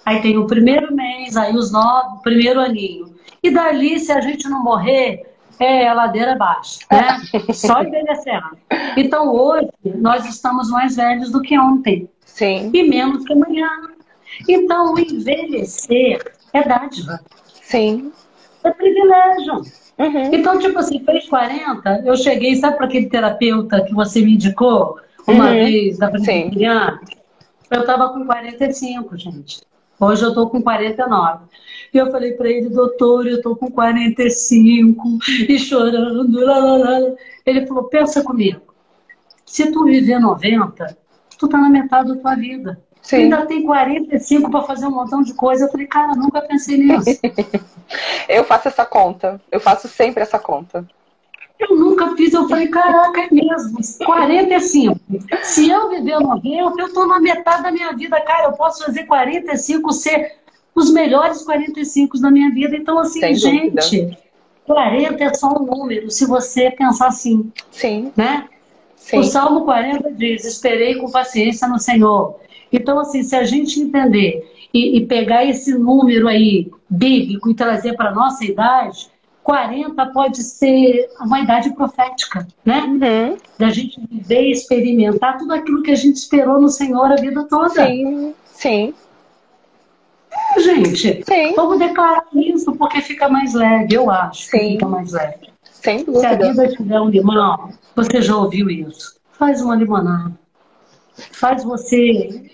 aí tem o primeiro mês, aí os 9, o primeiro aninho. E dali, se a gente não morrer, é a ladeira abaixo, né? Só envelhecendo. Então hoje, nós estamos mais velhos do que ontem. Sim. E menos que amanhã. Então, o envelhecer é dádiva. Sim. É privilégio. Uhum. Então, tipo assim, fez 40, eu cheguei, sabe para aquele terapeuta que você me indicou uma vez, da Brasiliana? Eu estava com 45, gente. Hoje eu estou com 49. E eu falei para ele, doutor, eu estou com 45, e chorando, lá, lá, lá. Ele falou, pensa comigo, se tu viver 90, tu tá na metade da tua vida. Tu ainda tem 45 para fazer um montão de coisa. Eu falei, cara, nunca pensei nisso. Eu faço essa conta. Eu faço sempre essa conta. Eu nunca fiz. Eu falei, caraca, é mesmo. 45. Se eu viver 90, eu tô na metade da minha vida. Cara, eu posso fazer 45, ser os melhores 45 da minha vida. Então, assim, Sem gente, dúvida. 40 é só um número, se você pensar assim. Sim. Né? Sim. O Salmo 40 diz, esperei com paciência no Senhor. Então, assim, se a gente entender e pegar esse número aí bíblico e trazer para a nossa idade, 40 pode ser uma idade profética, né? Uhum. Da gente viver e experimentar tudo aquilo que a gente esperou no Senhor a vida toda. Sim, sim. Gente, sim. Vamos declarar isso porque fica mais leve, eu acho que fica mais leve. Sem dúvida. Se a vida tiver um limão, você já ouviu isso? Faz uma limonada. Faz você...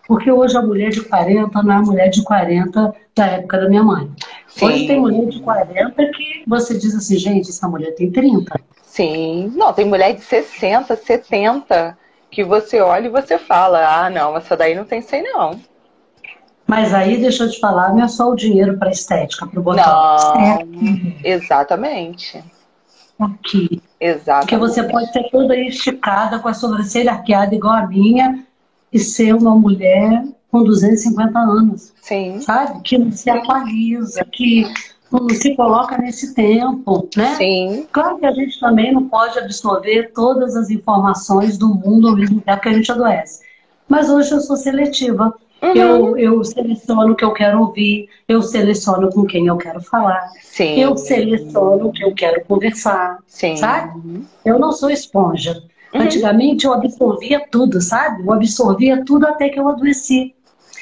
Porque hoje a mulher de 40 não é a mulher de 40 da época da minha mãe. Sim. Hoje tem mulher de 40 que você diz assim, gente, essa mulher tem 30. Sim. Não, tem mulher de 60, 70 que você olha e você fala, ah, não, essa daí não tem 100 não. Mas aí, deixa eu te falar, não é só o dinheiro para estética, para o botox. Não, é aqui. Exatamente. Aqui. Exatamente. Porque você pode ser toda esticada, com a sobrancelha arqueada igual a minha, e ser uma mulher com 250 anos. Sim. Sabe? Que não se atualiza, que não se coloca nesse tempo, né? Sim. Claro que a gente também não pode absorver todas as informações do mundo ao mesmo tempo que a gente adoece. Mas hoje eu sou seletiva. Uhum. Eu seleciono o que eu quero ouvir, eu seleciono com quem eu quero falar, Sim. eu seleciono o que eu quero conversar, Sim. sabe? Eu não sou esponja. Uhum. Antigamente eu absorvia tudo, sabe? Eu absorvia tudo até que eu adoeci.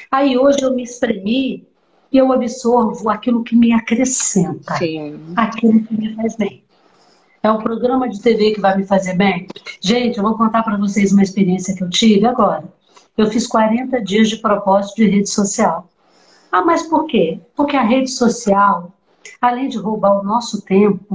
Aí hoje eu me espremi e eu absorvo aquilo que me acrescenta, Sim. aquilo que me faz bem. É um programa de TV que vai me fazer bem? Gente, eu vou contar para vocês uma experiência que eu tive agora. Eu fiz 40 dias de propósito de rede social. Ah, mas por quê? Porque a rede social, além de roubar o nosso tempo,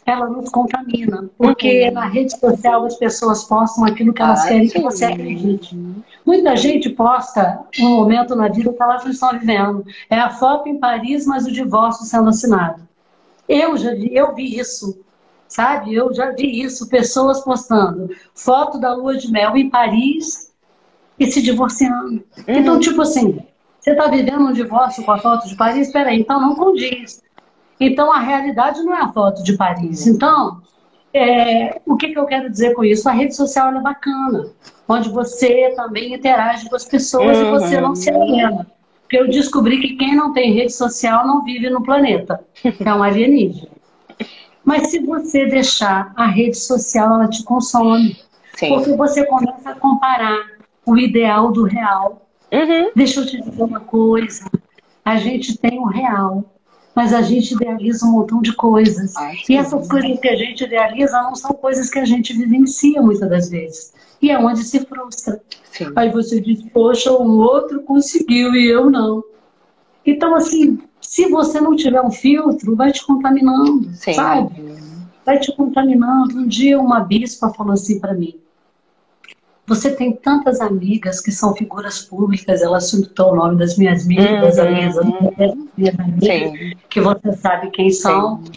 ela nos contamina. Porque na rede social as pessoas postam aquilo que elas querem que você acredite. Muita gente posta um momento na vida que elas não estão vivendo. É a foto em Paris, mas o divórcio sendo assinado. Eu vi isso, sabe? Eu já vi isso, pessoas postando foto da lua de mel em Paris e se divorciando. Então, tipo assim, você está vivendo um divórcio com a foto de Paris? Peraí, então não condiz. Então, a realidade não é a foto de Paris. Então, o que eu quero dizer com isso? A rede social é bacana, onde você também interage com as pessoas e você não se aliena. Porque eu descobri que quem não tem rede social não vive no planeta. É um alienígena. Mas se você deixar a rede social, ela te consome. Sim. Porque você começa a comparar o ideal do real. Deixa eu te dizer uma coisa. A gente tem o real, mas a gente idealiza um montão de coisas. E essas coisas que a gente idealiza não são coisas que a gente vivencia muitas das vezes. E é onde se frustra. Sim. Aí você diz, poxa, o outro conseguiu e eu não. Então, assim, Se você não tiver um filtro, vai te contaminando, Sim. sabe? Vai te contaminando. Um dia uma bispa falou assim para mim: você tem tantas amigas que são figuras públicas, ela citou o nome das minhas amigas, minhas amigas, que você sabe quem são. Sim.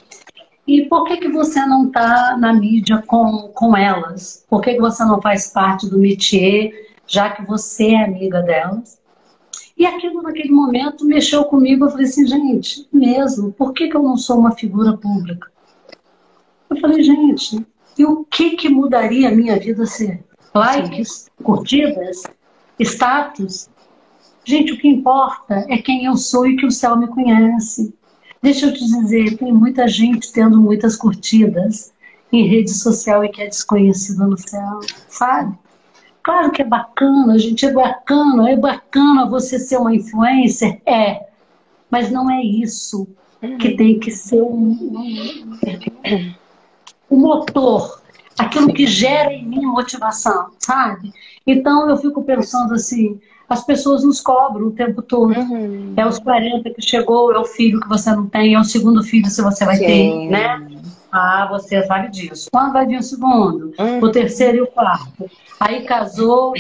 E por que você não está na mídia com elas? Por que você não faz parte do métier, já que você é amiga delas? E aquilo naquele momento mexeu comigo. Eu falei assim, gente, mesmo, por que eu não sou uma figura pública? Eu falei, gente, e o que mudaria a minha vida ser? Likes, curtidas, status? Gente, o que importa é quem eu sou e que o céu me conhece. Deixa eu te dizer, tem muita gente tendo muitas curtidas em rede social e que é desconhecida no céu, sabe? Claro que é bacana, gente, é bacana você ser uma influencer, mas não é isso que tem que ser o motor, aquilo que gera em mim motivação, sabe? Então eu fico pensando assim, as pessoas nos cobram o tempo todo. É os 40 que chegou, é o filho que você não tem, é o segundo filho se você vai ter, né? Ah, você sabe disso. Quando vai vir o segundo? O terceiro e o quarto? Aí casou,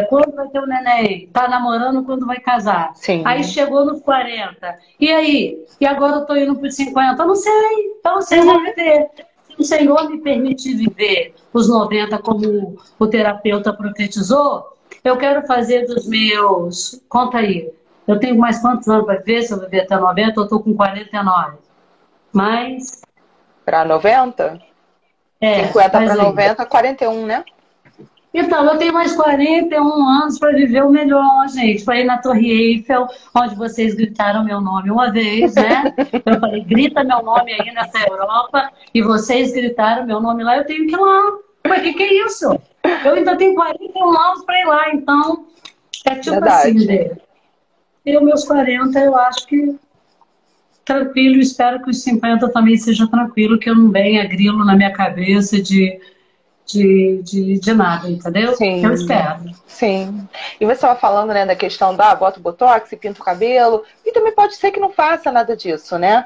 quando vai ter o neném? Tá namorando, quando vai casar? Sim. Aí chegou nos 40. E aí? E agora eu tô indo pros 50? Eu não sei vou viver. Se o Senhor me permitir viver os 90 como o terapeuta profetizou, eu quero fazer dos meus... Conta aí. Eu tenho mais quantos anos para viver? Se eu viver até 90, eu estou com 49. Mas... Para 90? 50 para 90, 41, né? Então, eu tenho mais 41 anos para viver o melhor, gente. Para ir na Torre Eiffel, onde vocês gritaram meu nome uma vez, né? Eu falei, grita meu nome aí nessa Europa, e vocês gritaram meu nome lá, eu tenho que ir lá. Mas que é isso? Eu ainda tenho 41 anos para ir lá, então é tipo Verdade. assim, eu, meus 40, eu acho que tranquilo, espero que os 50 também seja tranquilo, que eu não venha grilo na minha cabeça de nada, entendeu? Sim. Eu espero. Sim. E você estava falando, né, da questão da bota o botox e pinta o cabelo, e também pode ser que não faça nada disso, né?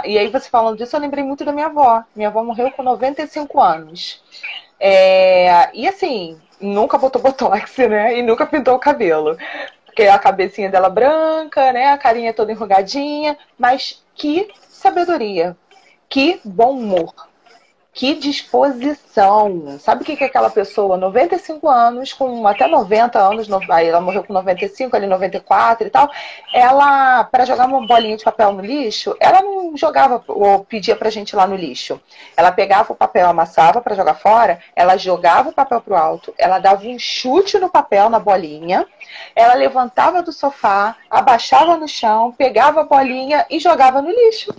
E aí você falando disso, eu lembrei muito da minha avó. Minha avó morreu com 95 anos. E assim, nunca botou botox, né? E nunca pintou o cabelo. Porque a cabecinha dela branca, né? A carinha toda enrugadinha. Mas que sabedoria. Que bom humor. Que disposição. Sabe o que é aquela pessoa, 95 anos, com até 90 anos, ela morreu com 95, ali 94 e tal, ela, para jogar uma bolinha de papel no lixo, ela não jogava ou pedia pra gente ir lá no lixo. Ela pegava o papel, amassava para jogar fora, ela jogava o papel pro alto, ela dava um chute no papel, na bolinha, ela levantava do sofá, abaixava no chão, pegava a bolinha e jogava no lixo.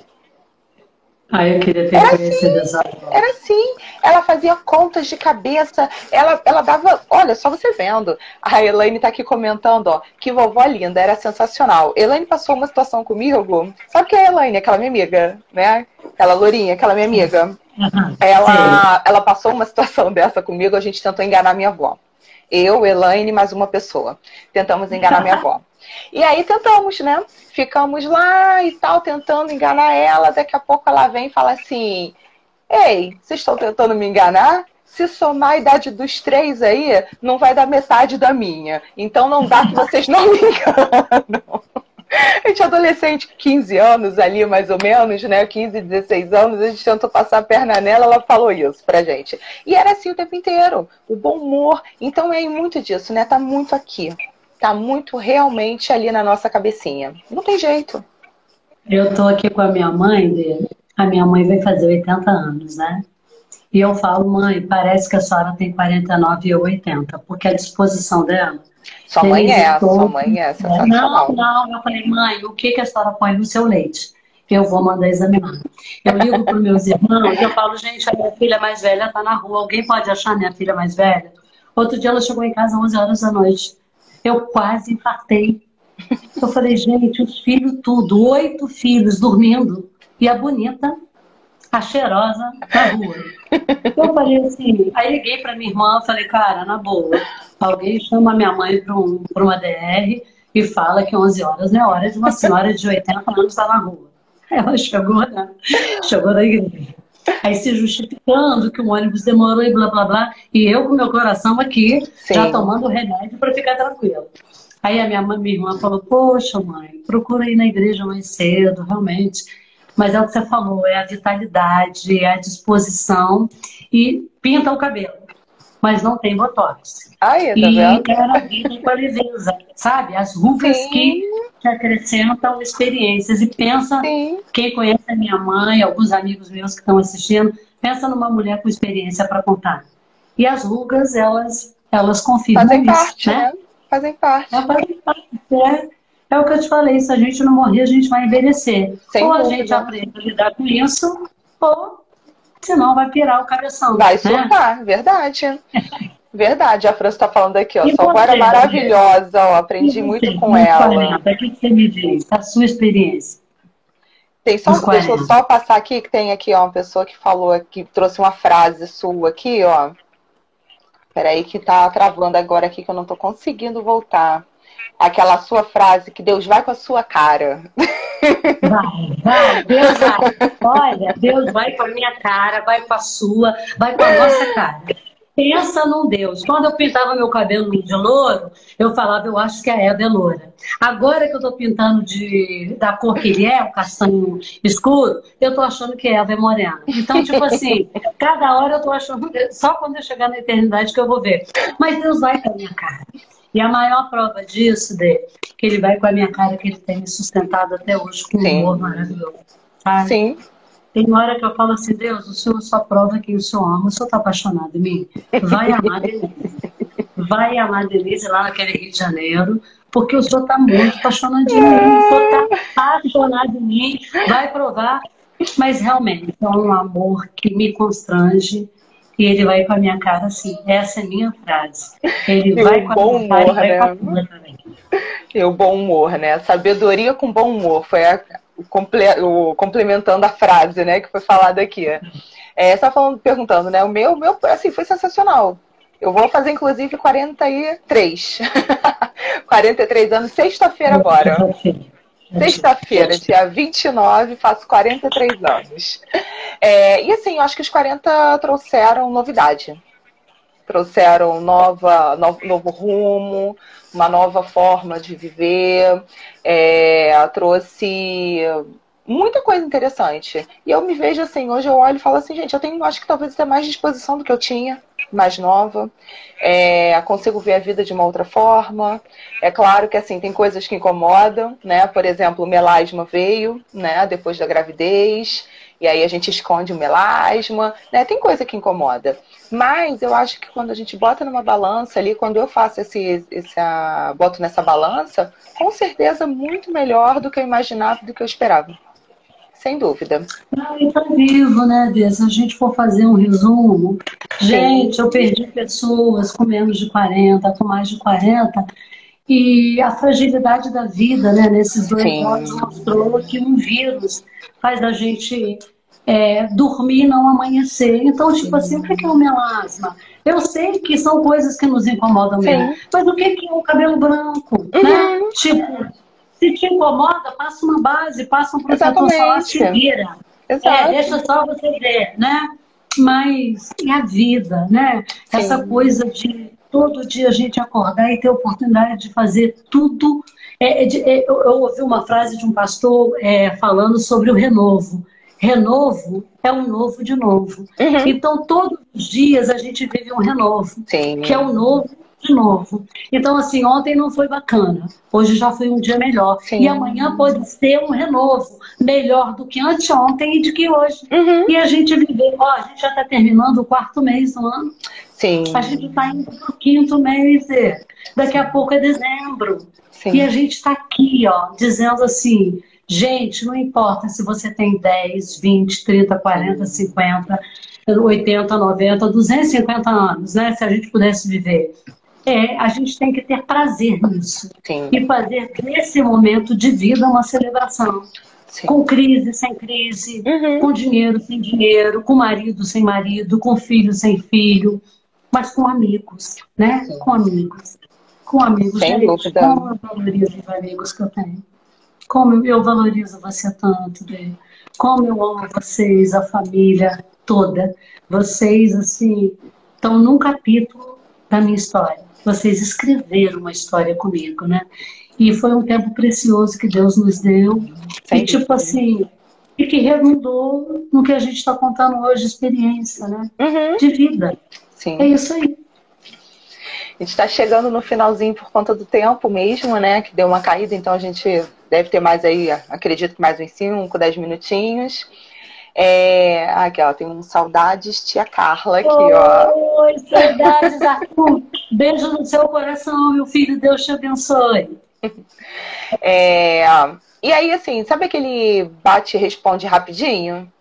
Eu queria ter conhecido essa avó. Era assim, ela fazia contas de cabeça, ela dava, olha, só você vendo. A Elaine tá aqui comentando, ó, que vovó linda, era sensacional. Elaine passou uma situação comigo, sabe quem é a Elaine, aquela minha amiga, né? Aquela lourinha, aquela minha amiga. Ela passou uma situação dessa comigo, a gente tentou enganar minha avó. Eu, Elaine, mais uma pessoa. Tentamos enganar minha avó. E aí tentamos, né? Ficamos lá e tal, tentando enganar ela. Daqui a pouco ela vem e fala assim: ei, vocês estão tentando me enganar? Se somar a idade dos 3 aí, não vai dar metade da minha. Então não dá que vocês não me enganam. A gente é adolescente, 15 anos ali, mais ou menos, né? 15, 16 anos, a gente tentou passar a perna nela, ela falou isso pra gente. E era assim o tempo inteiro, o bom humor. Então é muito disso, né? Tá muito aqui. Tá muito realmente ali na nossa cabecinha. Não tem jeito. Eu tô aqui com a minha mãe, a minha mãe vai fazer 80 anos, né? E eu falo, mãe, parece que a senhora tem 49 e eu 80, porque a disposição dela... Sua mãe é sensacional. Não, eu falei, mãe, o que a senhora põe no seu leite? Eu vou mandar examinar. Eu ligo para os meus irmãos e eu falo, gente, a minha filha mais velha está na rua, alguém pode achar minha filha mais velha? Outro dia ela chegou em casa às 11 horas da noite. Eu quase infartei. Eu falei, gente, os filhos tudo, 8 filhos dormindo, e a bonita, a cheirosa, na rua. Eu falei assim, aí liguei para minha irmã, falei, cara, na boa, alguém chama minha mãe para uma DR, e fala que 11 horas não é hora de uma senhora de 80 anos estar na rua. Ela chegou na igreja. Aí se justificando que o ônibus demorou e blá, blá, blá. E eu com meu coração aqui, Sim. já tomando remédio para ficar tranquila. Aí a minha irmã falou, poxa, mãe, procura ir na igreja mais cedo, realmente. Mas é o que você falou, é a vitalidade, é a disposição e pinta o cabelo, mas não tem botox. Aí, tá E vendo? era a vida com a leveza, sabe? As rugas Sim. que acrescentam experiências. E pensa, Sim. quem conhece a minha mãe, alguns amigos meus que estão assistindo, pensa numa mulher com experiência para contar. E as rugas, elas confirmam Fazem isso, parte, né? Fazem parte. É o que eu te falei, se a gente não morrer, a gente vai envelhecer. Sem ou dúvida. a gente aprende a lidar com isso, ou senão vai pirar o cabeção. Vai né? surtar, verdade. Verdade, a Fran está falando aqui, ó. E Sua avó era você, maravilhosa, ó. Aprendi E muito você, com nos ela. 40, o que você me diz? A sua experiência? Tem só, Nos deixa eu 40. só passar aqui que tem aqui, ó, uma pessoa que falou aqui, trouxe uma frase sua aqui, ó. Peraí que tá travando agora aqui que eu não tô conseguindo voltar. Aquela sua frase que Deus vai com a sua cara. Vai, Deus vai. Olha, Deus vai com a minha cara, vai com a sua, vai com a nossa cara. Pensa num Deus. Quando eu pintava meu cabelo de louro, eu falava, eu acho que a Eva é loura. Agora que eu tô pintando da cor que ele é, o castanho escuro, eu tô achando que a Eva é morena. Então, tipo assim, cada hora eu tô achando, só quando eu chegar na eternidade que eu vou ver. Mas Deus vai com a minha cara. E a maior prova disso, que ele vai com a minha cara, que ele tem me sustentado até hoje com um humor maravilhoso. Sabe? Sim. Tem hora que eu falo assim, Deus, o Senhor só prova que o Senhor ama, o Senhor está apaixonado em mim. Vai amar Denise. Vai amar Denise lá naquele Rio de Janeiro, porque o Senhor está muito apaixonado em mim. O Senhor está apaixonado em mim. Vai provar. Mas realmente é um amor que me constrange. E ele vai com a minha cara assim. Essa é a minha frase. Ele vai com a minha cara e vai com a tua também. E o bom humor, né? Sabedoria com bom humor. Foi complementando a frase, né? Que foi falada aqui. Você tá perguntando, né? O meu, assim, foi sensacional. Eu vou fazer, inclusive, 43. 43 anos, sexta-feira agora. Sexta-feira, dia 29, faço 43 anos. E assim, eu acho que os 40 trouxeram novidade. Trouxeram novo rumo, uma nova forma de viver. Trouxe muita coisa interessante. E eu me vejo assim, hoje eu olho e falo assim, gente, eu tenho, acho que talvez até mais disposição do que eu tinha, mais nova. Consigo ver a vida de uma outra forma. É claro que assim, tem coisas que incomodam, né? Por exemplo, o melasma veio, né? Depois da gravidez. E aí a gente esconde o melasma, né? Tem coisa que incomoda. Mas eu acho que quando a gente bota numa balança ali, quando eu faço boto nessa balança, com certeza muito melhor do que eu imaginava, do que eu esperava. Sem dúvida. E tá vivo, né, Dê? Se a gente for fazer um resumo, gente, eu perdi pessoas com menos de 40, com mais de 40, e a fragilidade da vida, né, nesses 2 anos mostrou que um vírus faz a gente dormir e não amanhecer. Então, tipo assim, o que é o melasma? Eu sei que são coisas que nos incomodam mesmo, mas o que é o cabelo branco? Né? Tipo, se te incomoda, passa uma base, passa um protetor solar, se vira. Deixa só você ver, né? Mas e a vida, né? Sim. Essa coisa de todo dia a gente acordar e ter a oportunidade de fazer tudo. Eu ouvi uma frase de um pastor falando sobre o renovo. Renovo é um novo de novo. Uhum. Então, todos os dias a gente vive um renovo, que é o novo de novo. Então, assim, ontem não foi bacana, hoje já foi um dia melhor. Sim. E amanhã pode ser um renovo melhor do que anteontem e de que hoje. Uhum. E a gente viver, a gente já está terminando o 4º mês do ano. Sim. A gente está indo para o 5º mês, daqui a pouco é dezembro. Sim. E a gente está aqui, dizendo assim, gente, não importa se você tem 10, 20, 30, 40, 50, 80, 90, 250 anos, né? Se a gente pudesse viver. A gente tem que ter prazer nisso. Sim. E fazer desse momento de vida uma celebração. Sim. Com crise, sem crise, com dinheiro, sem dinheiro, com marido, sem marido, com filho, sem filho, mas com amigos, né? Sim. Com amigos. com amigos. Sem Gente, dúvida. como eu valorizo os amigos que eu tenho. Como eu valorizo você tanto, Bê. Como eu amo vocês, a família toda. Vocês, assim, estão num capítulo da minha história. Vocês escreveram uma história comigo, né? E foi um tempo precioso que Deus nos deu. Sem E, tipo dúvida. assim, e que redundou no que a gente está contando hoje, experiência, né? Uhum. De vida. É Sim. isso aí. A gente está chegando no finalzinho por conta do tempo mesmo, né? Que deu uma caída, então a gente deve ter mais aí, acredito que mais uns 5, 10 minutinhos. Aqui, ó, tem um saudades, tia Carla aqui, ó. Oi, saudades, Arthur. Beijo no seu coração, meu filho. Deus te abençoe. E aí, assim, sabe aquele bate e responde rapidinho?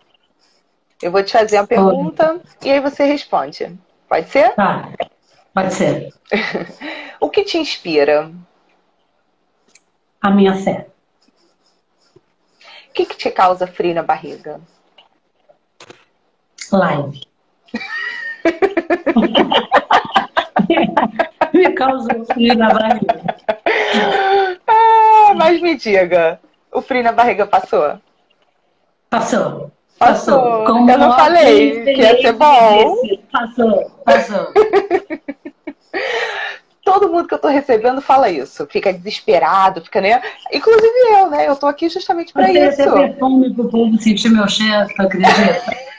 Eu vou te fazer uma pergunta e aí você responde. Pode ser? Tá, pode ser. O que te inspira? A minha fé. O que te causa frio na barriga? Live. Me causou frio na barriga. Mas me diga, o frio na barriga passou? Passou. Como eu não falei que ia ser bom. Passou. Todo mundo que eu tô recebendo fala isso. Fica desesperado, fica, né? Inclusive eu, né? Eu tô aqui justamente pra isso. Você tem perfume pro povo sentir meu cheiro, tu acredita?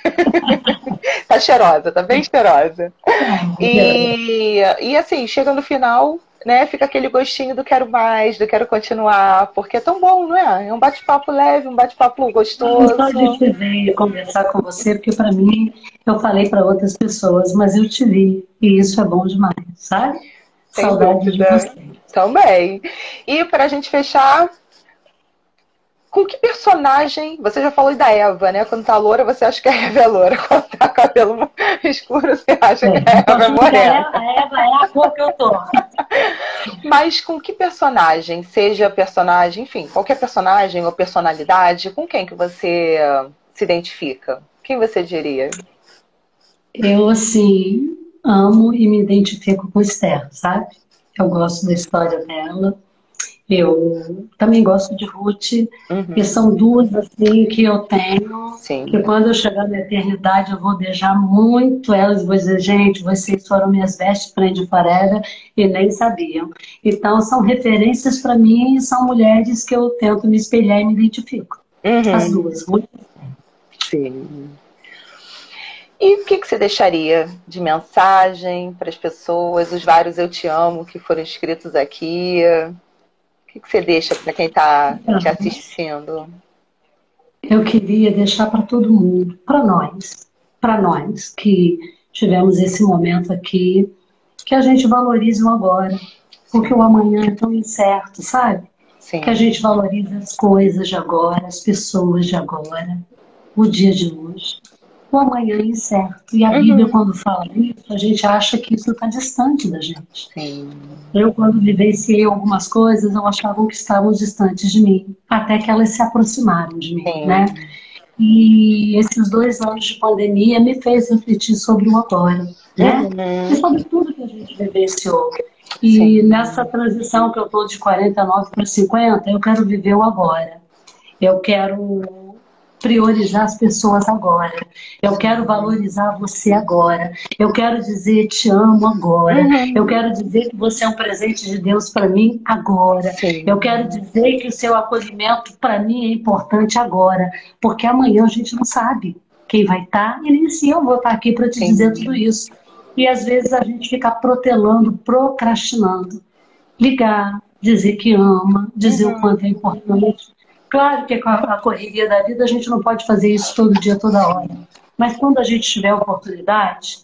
Tá cheirosa, tá bem cheirosa. E assim, chega no final, né? Fica aquele gostinho do quero mais, do quero continuar, porque é tão bom, não é? É um bate-papo leve, um bate-papo gostoso. Só de te ver e conversar com você, porque pra mim, eu falei pra outras pessoas, mas eu te vi, e isso é bom demais, sabe? Sem Saudade dúvida. de você. Também. E pra gente fechar, com que personagem... Você já falou da Eva, né? Quando tá loura, você acha que a Eva é loura. Quando tá cabelo escuro, você acha que a Eva é morena. A Eva é a cor que eu tô. Mas com que personagem, seja personagem, enfim, qualquer personagem ou personalidade, com quem que você se identifica? Quem você diria? Eu, assim, amo e me identifico com Esther, sabe? Eu gosto da história dela. Eu também gosto de Ruth, que são duas, assim, que eu tenho. Sim. Que quando eu chegar na eternidade, eu vou beijar muito elas e vou dizer, gente, vocês foram minhas best friends forever e nem sabiam. Então, são referências para mim e são mulheres que eu tento me espelhar e me identifico. As duas, muito. Sim. E o que você deixaria de mensagem para as pessoas, os vários eu te amo que foram escritos aqui? O que você deixa para quem está te assistindo? Eu queria deixar para todo mundo, para nós que tivemos esse momento aqui, que a gente valorize o agora, porque o amanhã é tão incerto, sabe? Sim. Que a gente valorize as coisas de agora, as pessoas de agora, o dia de hoje. O amanhã é incerto. E a Bíblia, quando fala isso, a gente acha que isso está distante da gente. Sim. Eu, quando vivenciei algumas coisas, eu achava que estavam distantes de mim, até que elas se aproximaram de mim, Sim. né? E esses 2 anos de pandemia me fez refletir sobre o agora, né? E sobre tudo que a gente vivenciou. E nessa transição que eu estou de 49 para 50, eu quero viver o agora. Eu quero priorizar as pessoas agora. Eu quero valorizar você agora. Eu quero dizer te amo agora. Eu quero dizer que você é um presente de Deus para mim agora. Sim. Eu quero dizer que o seu acolhimento para mim é importante agora. Porque amanhã a gente não sabe quem vai estar e nem se eu vou estar aqui para te dizer tudo isso. E às vezes a gente fica protelando, procrastinando. Ligar, dizer que ama, dizer o quanto é importante. Claro que com a correria da vida a gente não pode fazer isso todo dia, toda hora. Mas quando a gente tiver a oportunidade,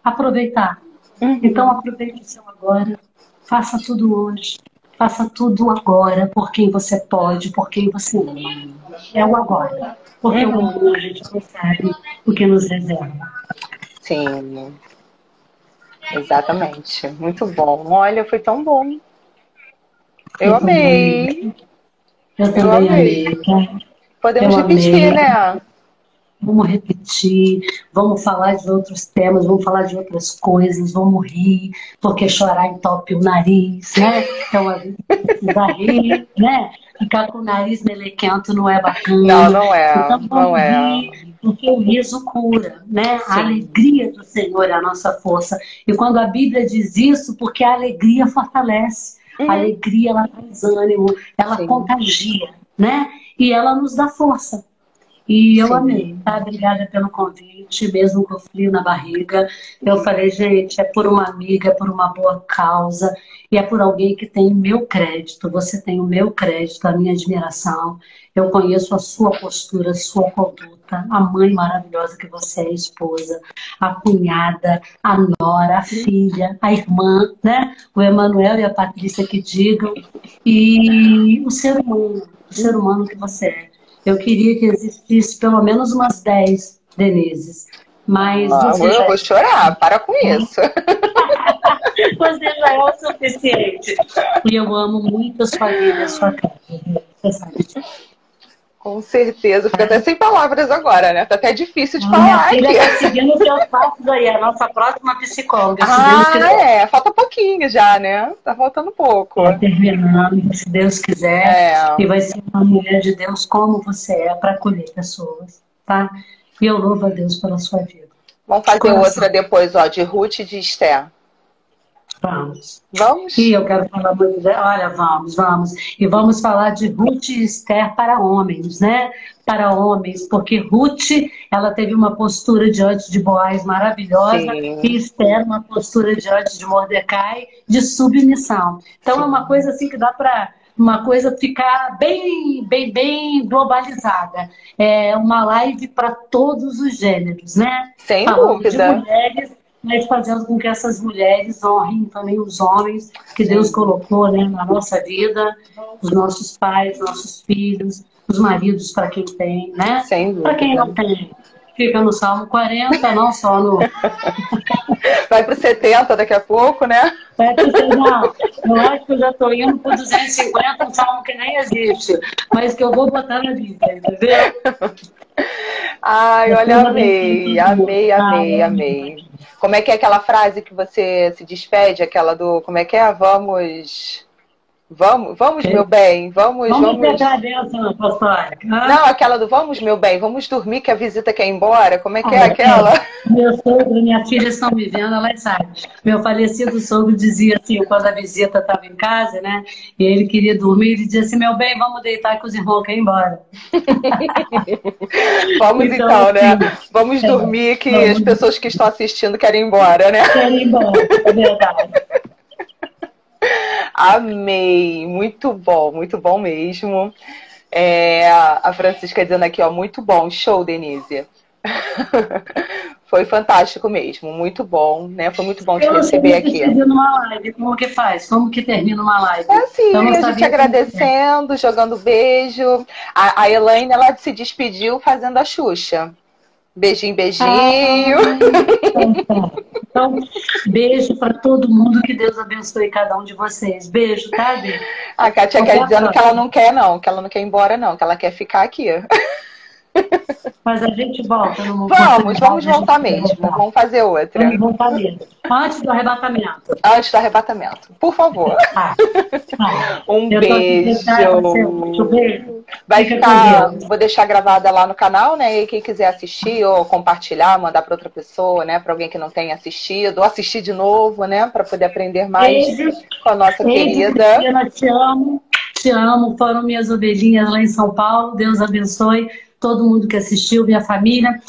aproveitar. Então aproveite o seu agora, faça tudo hoje, faça tudo agora, por quem você pode, por quem você ama. É o agora. Porque o amanhã a gente não sabe o que nos reserva. Sim. Exatamente. Muito bom. Olha, foi tão bom. Eu amei. Eu também amei. Podemos Eu repetir, amei. né? vamos repetir, vamos falar de outros temas, vamos falar de outras coisas, vamos rir, porque chorar entope o nariz, né? Então a gente precisa rir, né? Ficar com o nariz melequento não é Não, bacana. não é. Então Não vamos é. rir, porque o riso cura, né? A Sim. alegria do Senhor é a nossa força. E quando a Bíblia diz isso, porque a alegria fortalece. A Uhum. alegria, ela traz ânimo, ela Sim. contagia, né? E ela nos dá força. E eu Sim. amei, tá? Obrigada pelo convite, mesmo com frio na barriga. Eu falei, gente, é por uma amiga, é por uma boa causa, e é por alguém que tem o meu crédito. Você tem o meu crédito, a minha admiração. Eu conheço a sua postura, a sua conduta, a mãe maravilhosa que você é, a esposa, a cunhada, a nora, a filha, a irmã, né? O Emanuel e a Patrícia que digam, e o ser humano que você é. Eu queria que existisse pelo menos umas 10 Denises, mas Ah, você eu já vou chorar, para com isso. você já é o suficiente. E eu amo muito a sua vida, a sua casa. Você sabe disso. Com certeza. Fico até sem palavras agora, né? Tá até difícil de Minha falar filha aqui. está seguindo os seus passos aí, a nossa próxima psicóloga, se Deus Ah, quiser. é. Falta pouquinho já, né? Tá faltando pouco. Terminando, se Deus quiser, É. e vai ser uma mulher de Deus como você é, para acolher pessoas, tá? E eu louvo a Deus pela sua vida. Vamos De fazer outra coração. depois, ó, de Ruth e de Esther. Vamos. Vamos? E eu quero falar muito olha, vamos. E vamos falar de Ruth e Esther para homens, né? Para homens, porque Ruth, ela teve uma postura diante de Boaz maravilhosa e Sim. Esther uma postura diante de Mordecai de submissão. Então é uma coisa assim que dá para uma coisa ficar bem globalizada. É uma live para todos os gêneros, né? Sem Falando de dúvida. mulheres, mas fazendo com que essas mulheres honrem também os homens que Deus Sim. colocou, né, na nossa vida, os nossos pais, nossos filhos, os maridos para quem tem, né? Sem Para quem dúvida. não tem, fica no Salmo 40, não só no... Vai pro 70 daqui a pouco, né? Não, eu acho que eu já estou indo para 250, um salmo que nem existe, mas que eu vou botar na Bíblia, entendeu? Ai, olha, Deus abençoe amei, todo mundo. amei, amei, Ai, amei. Como é que é aquela frase que você se despede? Aquela do, como é que é? Vamos, meu bem, vamos. vamos pegar a bênção apostólica. Não, aquela do vamos, meu bem, vamos dormir que a visita quer ir embora. Como é que é Ah, aquela? meu sogro e minha filha estão me vendo, elas sabem. Meu falecido sogro dizia assim, quando a visita estava em casa, né? E ele queria dormir, ele dizia assim, meu bem, vamos deitar que os irmãos querem ir embora. Vamos então, né? Assim, Vamos dormir que vamos as pessoas que estão assistindo querem ir embora, né? querem ir embora, é verdade. Amei, muito bom mesmo. A Francisca dizendo aqui, ó, muito bom, show, Denise. Foi fantástico mesmo, muito bom, né? Foi muito bom te Eu não sei receber me aqui. despedir numa live, como que faz? Como que termina uma live? É assim, Eu não a gente sabia agradecendo, jogando beijo. A Elaine, ela se despediu fazendo a Xuxa. Beijinho, beijinho. Então, beijo para todo mundo, que Deus abençoe cada um de vocês. Beijo, tá, Bê? A Kátia quer dizendo que ela não quer, não, que ela não quer ir embora, não, que ela quer ficar aqui. Mas a gente volta numa Vamos voltar mesmo. Vamos fazer outra. Vamos voltar mesmo. Antes do arrebatamento. Antes do arrebatamento. Por favor. Um beijo. Vai ficar. Vou deixar gravada lá no canal, né? E quem quiser assistir ou compartilhar, mandar para outra pessoa, né? Para alguém que não tenha assistido, ou assistir de novo, né? Para poder aprender mais com a nossa querida. Cristina, te amo. Foram minhas ovelhinhas lá em São Paulo. Deus abençoe todo mundo que assistiu, minha família.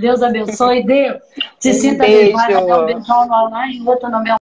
Deus abençoe. Deus se sinta bem. Um beijão lá e outro no meu